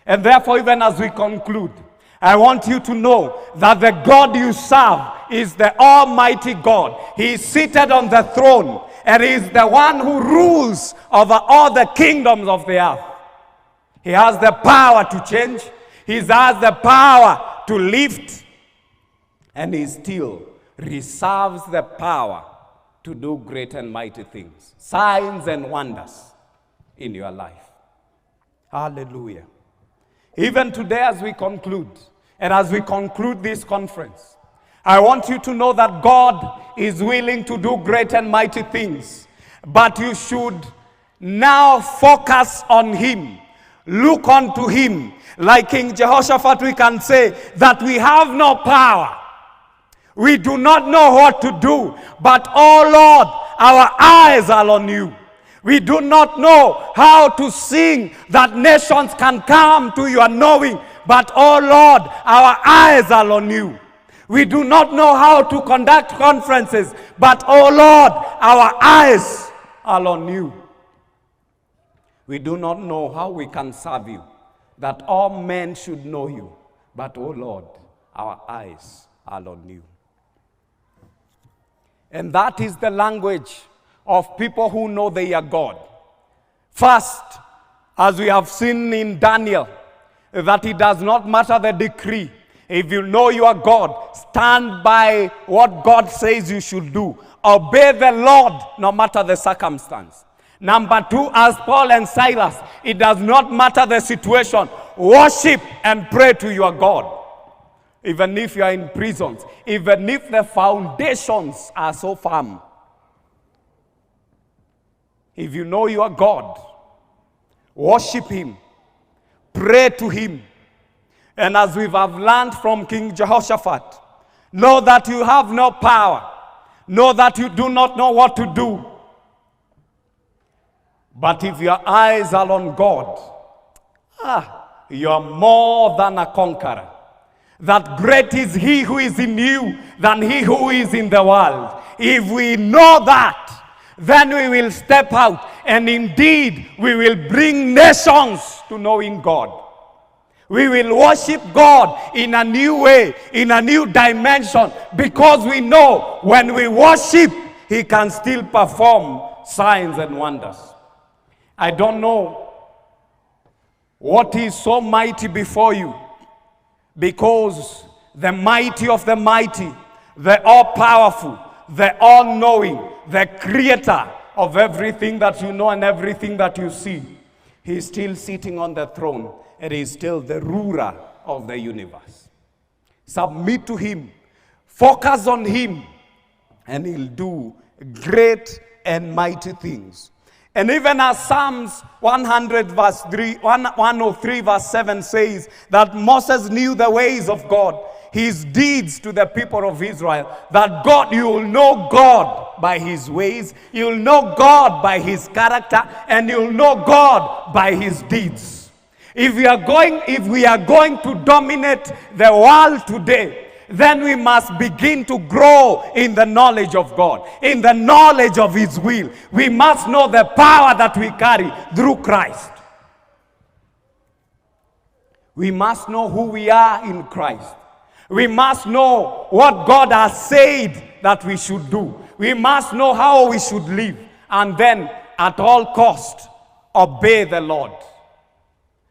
And therefore, even as we conclude, I want you to know that the God you serve is the Almighty God. He is seated on the throne, and He is the one who rules over all the kingdoms of the earth. He has the power to change. He has the power to lift, and He still reserves the power to do great and mighty things, signs and wonders in your life. Hallelujah. Even today, as we conclude, and as we conclude this conference, I want you to know that God is willing to do great and mighty things, but you should now focus on Him. Look unto Him. Like King Jehoshaphat, we can say that we have no power. We do not know what to do. But, oh Lord, our eyes are on you. We do not know how to sing that nations can come to your knowing. But, oh Lord, our eyes are on you. We do not know how to conduct conferences. But, oh Lord, our eyes are on you. We do not know how we can serve you, that all men should know you. But, oh Lord, our eyes are on you. And that is the language of people who know they are God. First, as we have seen in Daniel, that it does not matter the decree. If you know you are God, stand by what God says you should do. Obey the Lord no matter the circumstance. Number two, as Paul and Silas, it does not matter the situation. Worship and pray to your God. Even if you are in prisons, even if the foundations are so firm. If you know you are God, worship him, pray to him. And as we have learned from King Jehoshaphat, know that you have no power. Know that you do not know what to do. But if your eyes are on God, you are more than a conqueror. That great is he who is in you than he who is in the world. If we know that, then we will step out, and indeed we will bring nations to knowing God. We will worship God in a new way, in a new dimension, because we know when we worship, he can still perform signs and wonders. I don't know what is so mighty before you, because the mighty of the mighty, the all-powerful, the all-knowing, the creator of everything that you know and everything that you see, he is still sitting on the throne. It is still the ruler of the universe. Submit to him, focus on him, and he'll do great and mighty things. And even as Psalms 103 verse 7 says that Moses knew the ways of God, his deeds to the people of Israel, that God, you will know God by his ways, you will know God by his character, and you will know God by his deeds. If we are going to dominate the world today, then we must begin to grow in the knowledge of God, in the knowledge of his will. We must know the power that we carry through Christ. We must know who we are in Christ. We must know what God has said that we should do. We must know how we should live. And then, at all cost, obey the Lord.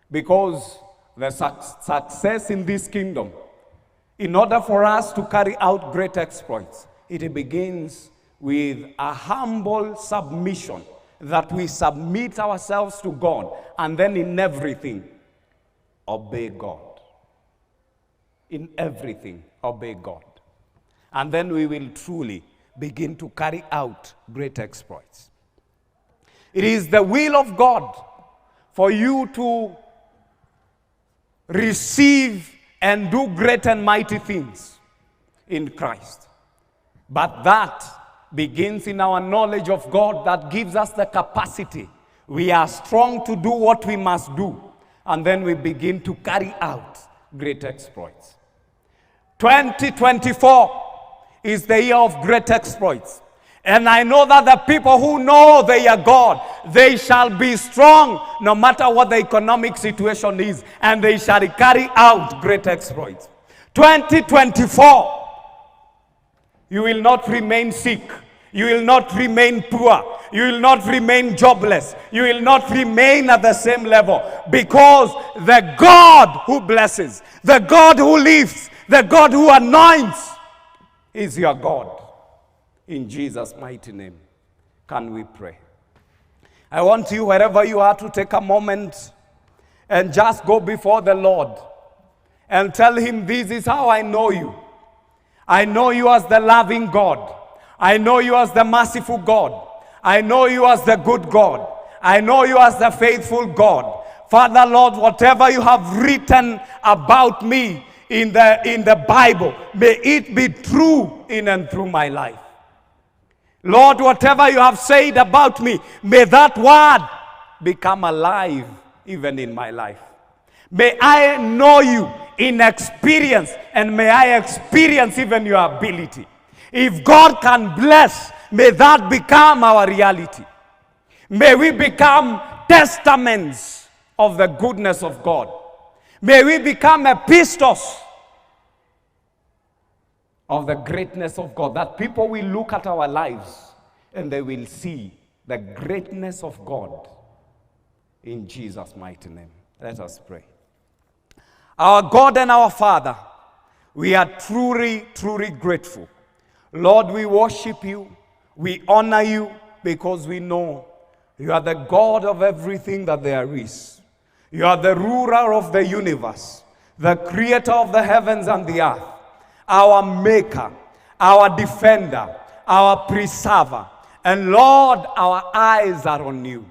Because the success in this kingdom, in order for us to carry out great exploits, it begins with a humble submission, that we submit ourselves to God, and then in everything, obey God. In everything, obey God. And then we will truly begin to carry out great exploits. It is the will of God for you to receive and do great and mighty things in Christ. But that begins in our knowledge of God that gives us the capacity. We are strong to do what we must do, and then we begin to carry out great exploits. 2024 is the year of great exploits. And I know that the people who know they are God, they shall be strong no matter what the economic situation is, and they shall carry out great exploits. 2024, you will not remain sick. You will not remain poor. You will not remain jobless. You will not remain at the same level, because the God who blesses, the God who lifts, the God who anoints is your God. In Jesus' mighty name, can we pray? I want you, wherever you are, to take a moment and just go before the Lord and tell him, this is how I know you. I know you as the loving God. I know you as the merciful God. I know you as the good God. I know you as the faithful God. Father, Lord, whatever you have written about me in the Bible, may it be true in and through my life. Lord, whatever you have said about me, may that word become alive even in my life. May I know you in experience, and may I experience even your ability. If God can bless, may that become our reality. May we become testaments of the goodness of God. May we become epistles of the greatness of God, that people will look at our lives and they will see the greatness of God. In Jesus' mighty name, let us pray. Our God and our Father, we are truly, truly grateful. Lord, we worship you, we honor you, because we know you are the God of everything that there is. You are the ruler of the universe, the creator of the heavens and the earth, our maker, our defender, our preserver. And Lord, our eyes are on you.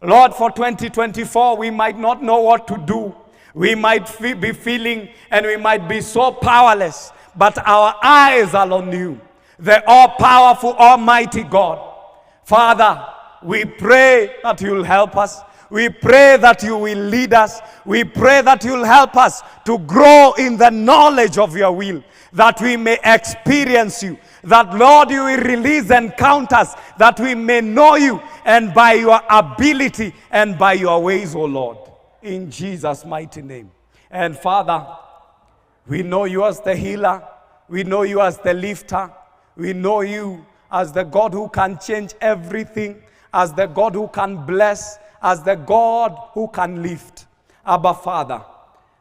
Lord, for 2024, we might not know what to do. We might be feeling and we might be so powerless, but our eyes are on you, the all-powerful, almighty God. Father, we pray that you'll help us. We pray that you will lead us. We pray that you'll help us to grow in the knowledge of your will, that we may experience you, that, Lord, you will release encounters, that we may know you, and by your ability and by your ways, O Lord, in Jesus' mighty name. And Father, we know you as the healer. We know you as the lifter. We know you as the God who can change everything, as the God who can bless, as the God who can lift. Abba, Father,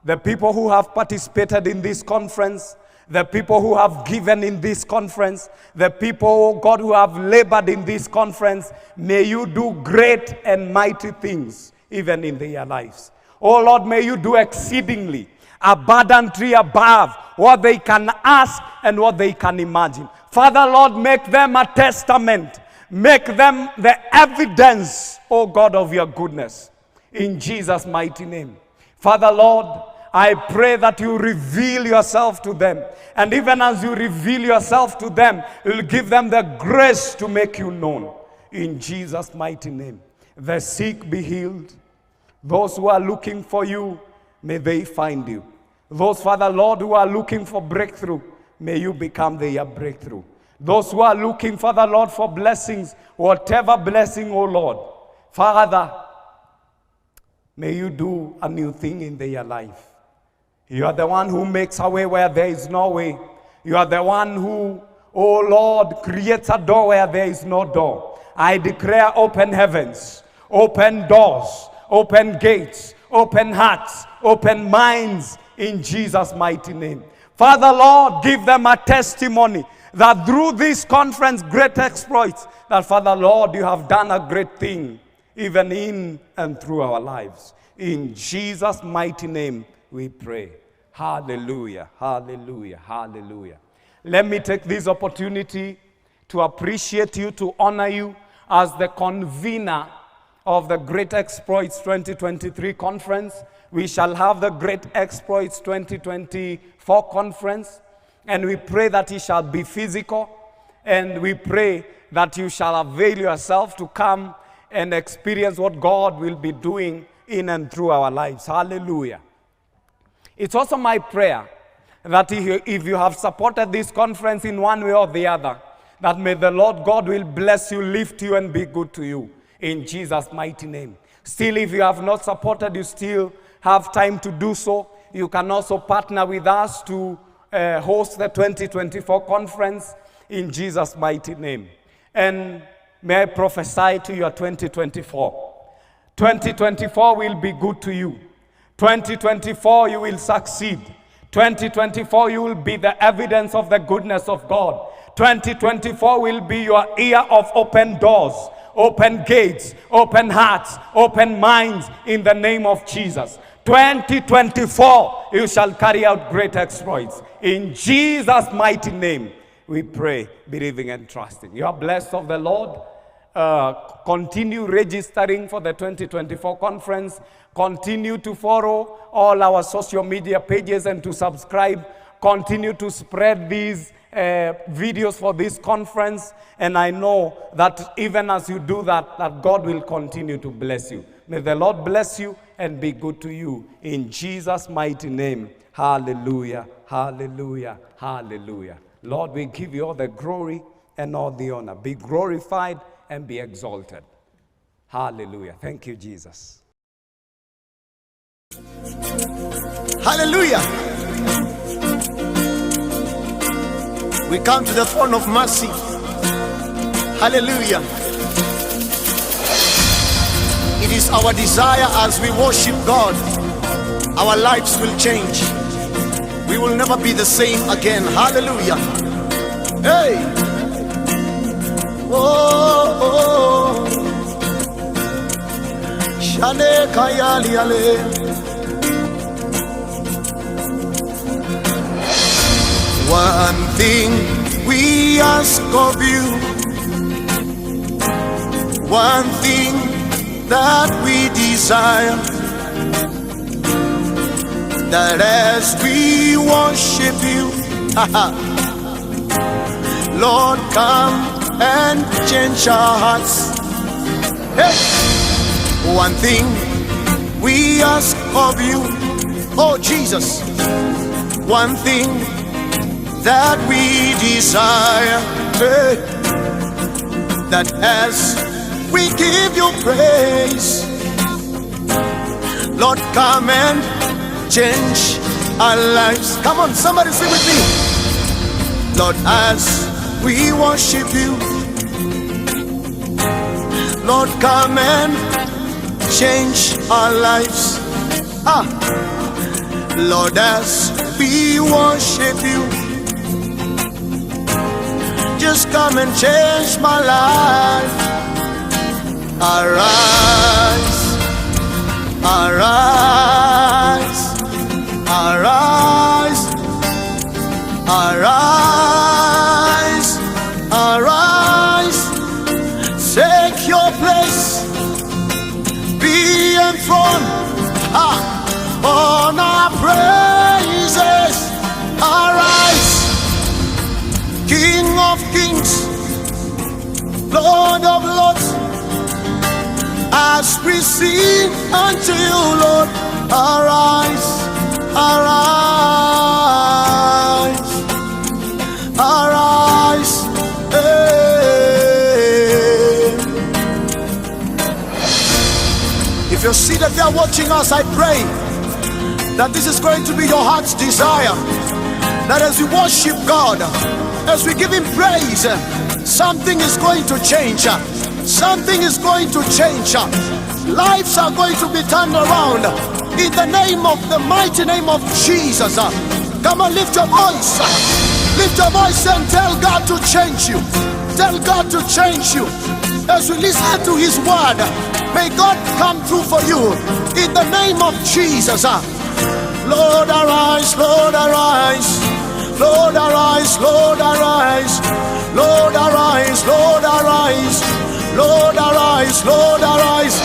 the people who have participated in this conference, the people who have given in this conference, the people, oh God, who have labored in this conference, may you do great and mighty things even in their lives. Oh Lord, may you do exceedingly, abundantly above what they can ask and what they can imagine. Father, Lord, make them a testament. Make them the evidence, oh God, of your goodness. In Jesus' mighty name. Father, Lord, I pray that you reveal yourself to them. And even as you reveal yourself to them, you'll give them the grace to make you known. In Jesus' mighty name. The sick be healed. Those who are looking for you, may they find you. Those, Father, Lord, who are looking for breakthrough, may you become their breakthrough. Those who are looking, Father, Lord, for blessings, whatever blessing, oh Lord, Father, may you do a new thing in their life. You are the one who makes a way where there is no way. You are the one who, oh Lord, creates a door where there is no door. I declare open heavens, open doors, open gates, open hearts, open minds in Jesus' mighty name. Father, Lord, give them a testimony that through this conference, great exploits, that Father, Lord, you have done a great thing, even in and through our lives. In Jesus' mighty name, we pray. Hallelujah, hallelujah, hallelujah. Let me take this opportunity to appreciate you, to honor you as the convener of the Great Exploits 2023 conference. We shall have the Great Exploits 2024 conference. And we pray that it shall be physical. And we pray that you shall avail yourself to come and experience what God will be doing in and through our lives. Hallelujah. It's also my prayer that if you have supported this conference in one way or the other, that may the Lord God will bless you, lift you, and be good to you. In Jesus' mighty name. Still, if you have not supported, you still have time to do so. You can also partner with us to host the 2024 conference in Jesus' mighty name. And may I prophesy to your 2024. 2024 will be good to you. 2024 you will succeed. 2024 you will be the evidence of the goodness of God. 2024 will be your year of open doors, open gates, open hearts, open minds in the name of Jesus. 2024, you shall carry out great exploits. In Jesus' mighty name, we pray, believing and trusting. You are blessed of the Lord. Continue registering for the 2024 conference. Continue to follow all our social media pages and to subscribe. Continue to spread these videos for this conference. And I know that even as you do that, that God will continue to bless you. May the Lord bless you and be good to you. In Jesus' mighty name. Hallelujah, hallelujah, hallelujah. Lord, we give you all the glory and all the honor. Be glorified and be exalted. Hallelujah. Thank you, Jesus. Hallelujah. We come to the throne of mercy. Hallelujah. It is our desire as we worship God, our lives will change. We will never be the same again. Hallelujah. Hey. Oh, oh. Shane kayali ale. One thing we ask of you, one thing that we desire, that as we worship you, Lord, come and change our hearts. Hey. One thing we ask of you, oh Jesus, one thing that we desire, hey, that as we give you praise, Lord, come and change our lives. Come on, somebody sing with me. Lord, as we worship you, Lord, come and change our lives. Lord, as we worship you, just come and change my life. Arise, arise, arise, arise, arise. Take your place, be enthroned on our praises. Arise, King of kings, Lord of lords, as we sing unto you, Lord. Arise, arise, arise. Hey. If you're seated there watching us, I pray that this is going to be your heart's desire, that as we worship God, as we give Him praise, something is going to change. Something is going to change. Lives are going to be turned around in the name of the mighty name of Jesus. Come on, lift your voice. Lift your voice and tell God to change you. Tell God to change you. As we listen to His word, may God come through for you in the name of Jesus. Lord, arise, Lord, arise. Lord, arise, Lord, arise. Lord, arise, Lord, arise. Lord, arise, Lord, arise.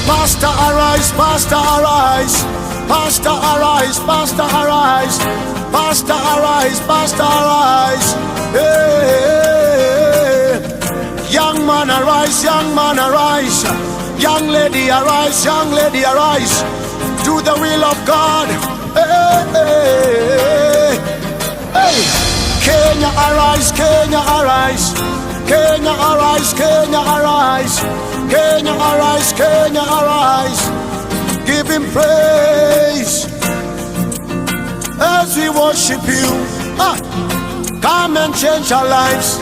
Master, arise, Master, arise. Master, arise, Master, arise. Master, arise, Master, arise. Hey. Young man, arise, young man, arise. Young lady, arise, young lady, arise. Do the will of God. Hey, hey, hey. Kenya, arise, Kenya, arise. Kenya, arise, Kenya, arise. Kenya, arise, Kenya, arise. Give Him praise as we worship you. Come and change our lives.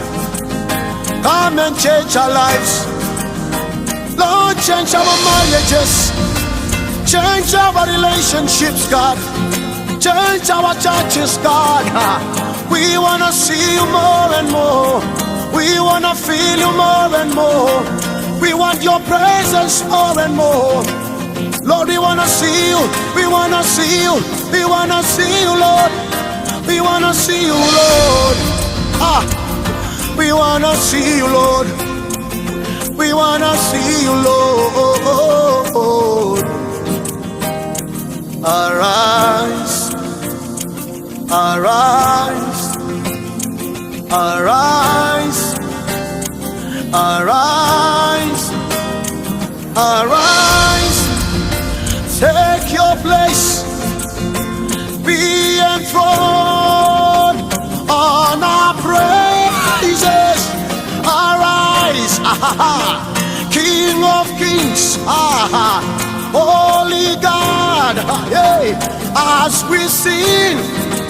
Come and change our lives. Lord, change our marriages. Change our relationships, God. Change our churches, God. We want to see you more and more. We want to feel you more and more. We want your presence more and more. Lord, we want to see you. We want to see you. We want to see you, Lord. We want to see you, Lord. We want to see you, Lord. We want to see you, Lord. Arise, arise, arise, arise, arise. Take your place, be enthroned on our praises. Arise, King of kings, Holy God, hey, as we sing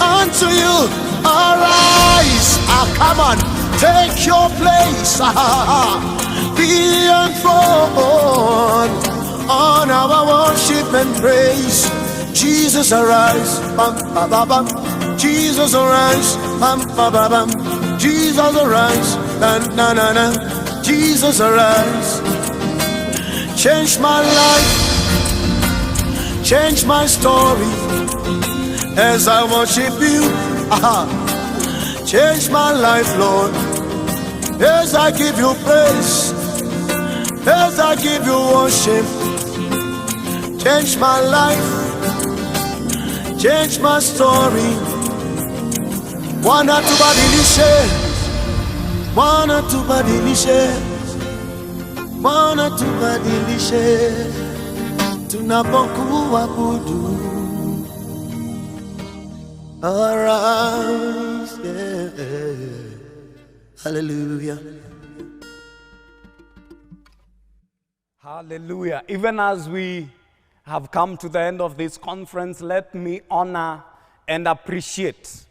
unto you. Arise, come on, take your place, be enthroned on our worship and praise. Jesus arise, bam, bam, bam, bam. Jesus arise, bam, bam, bam, bam. Jesus arise, na na na na. Jesus arise. Change my life, change my story as I worship you. Change my life, Lord, as I give you praise. as I give you worship. Change my life, change my story. Wana tubadilishe, Wana tubadilishe, Wana tubadilishe, tunapokuabudu. Arise, yeah. Hallelujah. Hallelujah. Even as we have come to the end of this conference, let me honor and appreciate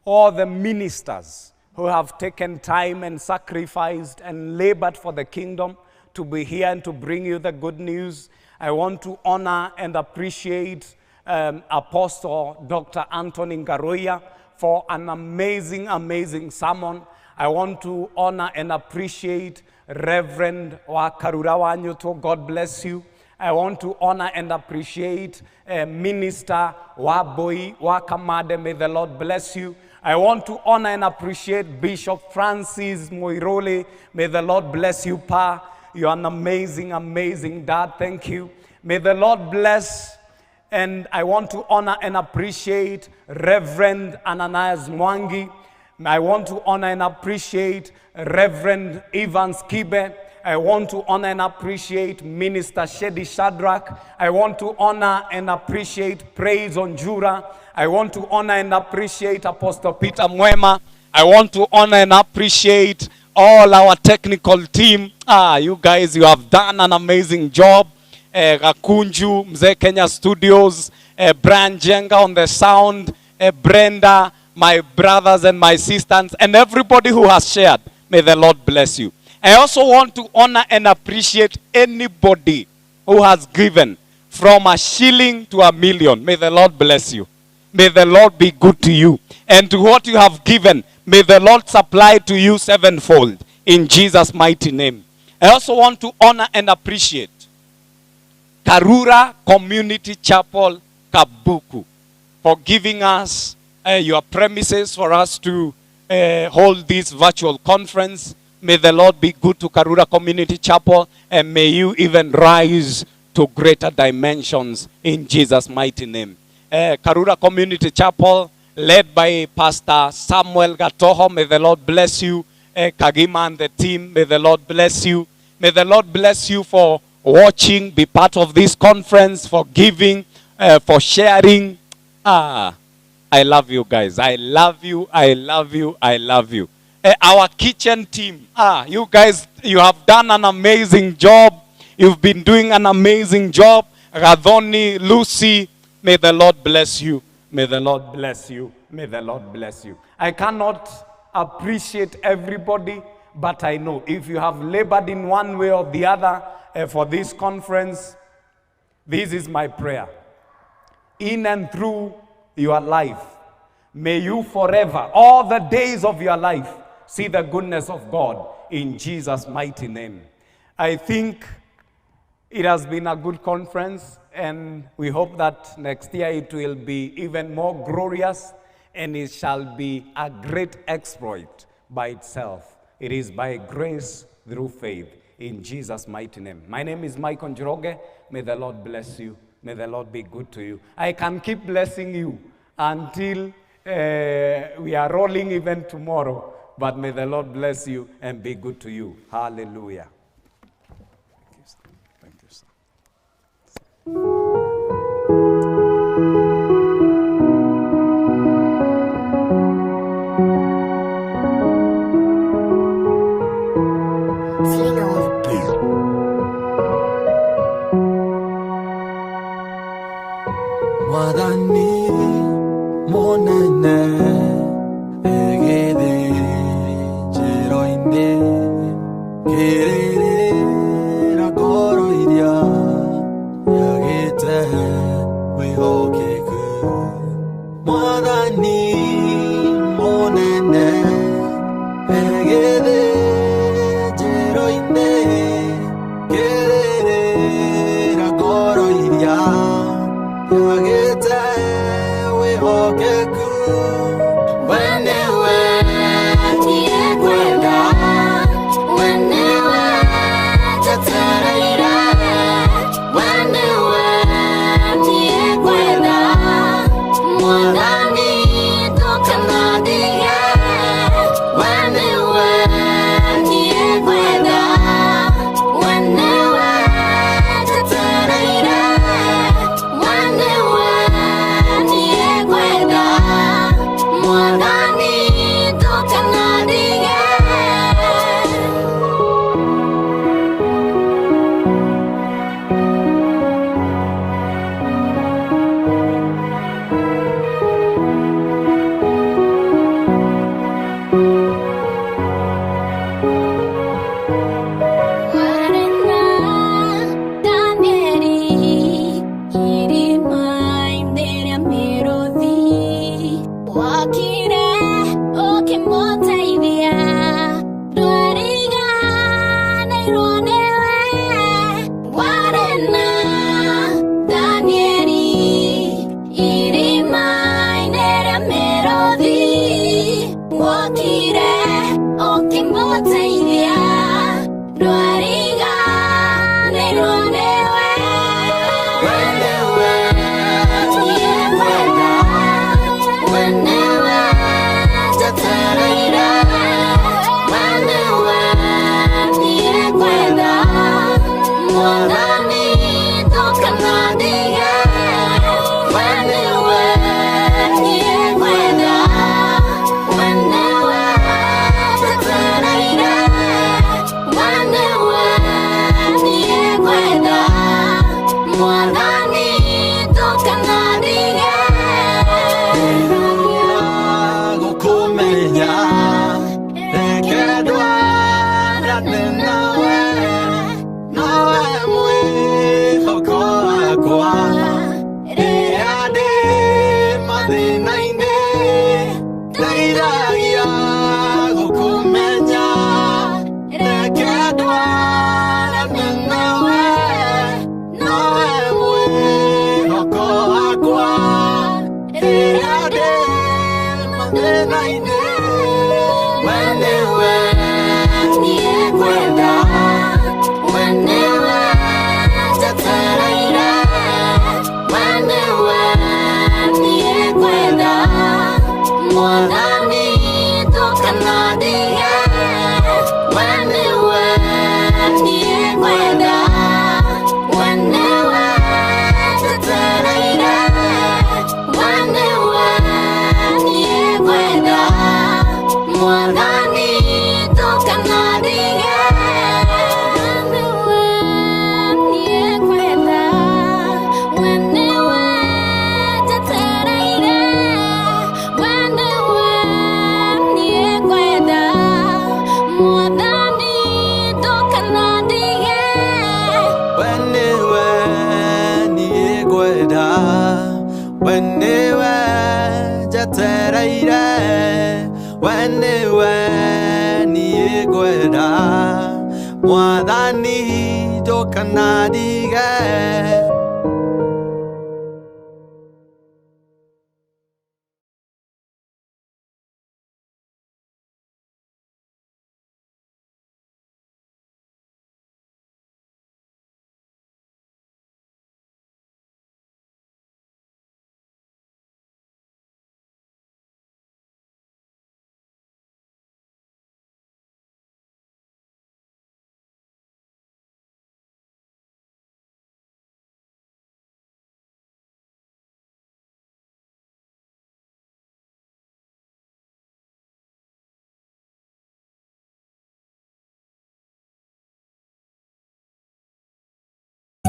all the ministers who have taken time and sacrificed and labored for the kingdom to be here and to bring you the good news. I want to honor and appreciate Apostle Dr. Anthony Njoroge for an amazing, amazing sermon. I want to honor and appreciate Reverend Karura Wanyoto. God bless you. I want to honor and appreciate Minister Waboi Wakamade. May the Lord bless you. I want to honor and appreciate Bishop Francis Moirole. May the Lord bless you, Pa. You're an amazing, amazing dad. Thank you. May the Lord bless. And I want to honor and appreciate Reverend Ananias Mwangi. I want to honor and appreciate Reverend Evans Kibe. I want to honor and appreciate Minister Shedi Shadrach. I want to honor and appreciate Praise Onjura. I want to honor and appreciate Apostle Peter Mwema. I want to honor and appreciate all our technical team. You guys, you have done an amazing job. Rakunju, Mzee Kenya Studios, Brian Jenga on the sound, Brenda, my brothers and my sisters, and everybody who has shared. May the Lord bless you. I also want to honor and appreciate anybody who has given from a shilling to a million. May the Lord bless you. May the Lord be good to you. And to what you have given, may the Lord supply to you sevenfold. In Jesus' mighty name. I also want to honor and appreciate Karura Community Chapel, Kabuku, for giving us your premises for us to hold this virtual conference. May the Lord be good to Karura Community Chapel, and may you even rise to greater dimensions in Jesus' mighty name. Karura Community Chapel, led by Pastor Samuel Gatoho, may the Lord bless you. Kagima and the team, may the Lord bless you. May the Lord bless you for watching, be part of this conference, for giving, for sharing. I love you guys. I love you. I love you. I love you. Our kitchen team. You guys, you have done an amazing job. You've been doing an amazing job. Radhoni, Lucy, may the Lord bless you. May the Lord bless you. May the Lord bless you. I cannot appreciate everybody, but I know if you have labored in one way or the other for this conference, this is my prayer. In and through your life, may you forever, all the days of your life, see the goodness of God in Jesus' mighty name. I think it has been a good conference, and we hope that next year it will be even more glorious, and it shall be a great exploit by itself. It is by grace through faith in Jesus' mighty name. My name is Michael Njoroge. May the Lord bless you. May the Lord be good to you. I can keep blessing you until we are rolling even tomorrow. But may the Lord bless you and be good to you. Hallelujah. Thank you, sir. Thank you, sir. Wadani monene egede jeroinde kerere rakoroidia yagete wehokeku Wadani monene egede jeroinde kerere rakoroidia yagete teraine wenewe niegwenda wenewe teraine wenewe niegwenda mwanani tokanadie wenewe niegwenda wenewe teraine wenewe niegwenda mwanani tokanadie wenewe niegwenda wenewe teraine wenewe niegwenda mwanani tokanadie wenewe niegwenda wenewe teraine wenewe niegwenda mwathani ndũkanadige.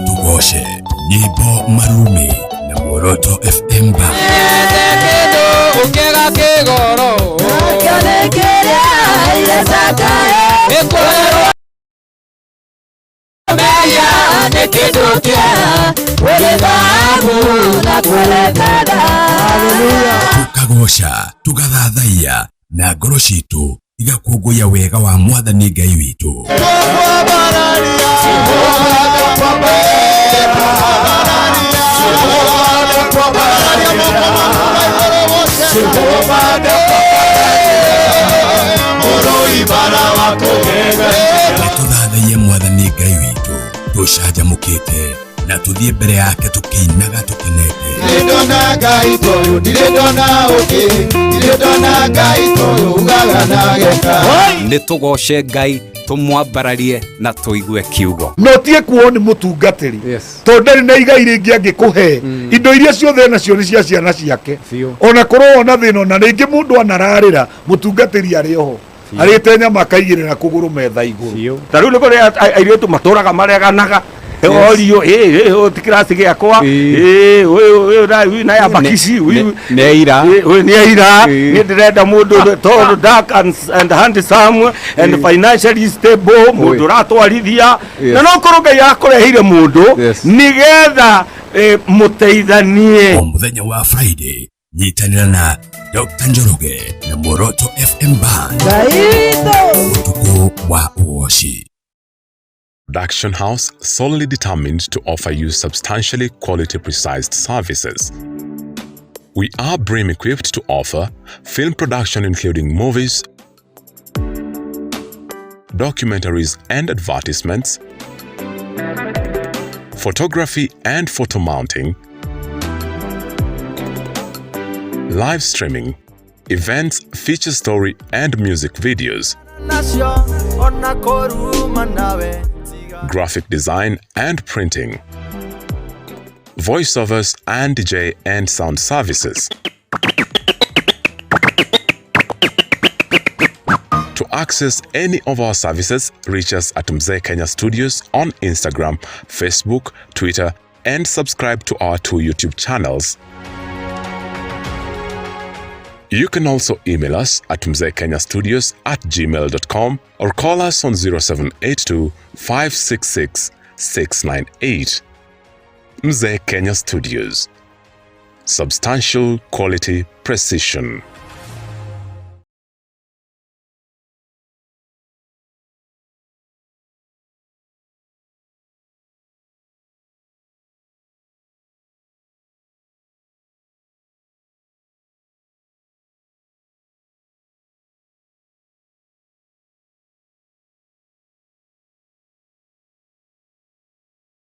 Tugoshe nyimbo marumi na Mworoto FM Band. Tukagosha, tugathathaiya na ngoro citu igakũngũiya wega wa Mwathani Ngai witũ. Nĩtũthathaiye Mwathani Ngai witũ, tũcanjamũkĩte na tũthiĩ mbere yake tũkĩinaga tũkenete. Ndirĩndona Ngai toyũ, ndirĩndona ũngĩ, ndirĩndona Ngai toyũ ugaga na geka. Nĩtũgoce Ngai, tumwambararie na tuigue kiugo. No tie kuo ni mutungatiri to ndari na igai ringi angikuhe indo iria ciothe nacio ni cia ciana ciake ona korwo ona thina na ringi mundu anararira mutungatiri ari oho arite nyama kaigirira kuguru metha iguru tariu ni kuri airitu maturaga mareganaga orio tikirasi giakwa na ya bakisi neira ni ndirenda mundu tall dark and handsome and financially stable mundu ratwarithia na no korwo Ngai akurehire mundu nigetha muteithanie. O muthenya wa Friday nyitanira na Dr. Njoroge na Mworoto FM Band. Utuko wa uoshi. Production house solely determined to offer you substantially quality precise services. We are BREEAM equipped to offer film production including movies, documentaries and advertisements, photography and photo mounting, live streaming, events, feature story and music videos, graphic design and printing, voiceovers and DJ and sound services. To access any of our services, reach us at Mzee Kenya Studios on Instagram, Facebook, Twitter, and subscribe to our 2 YouTube channels. You can also email us at mzeekenyastudios@gmail.com or call us on 0782 566 698. Mzee Kenya Studios. Substantial quality precision.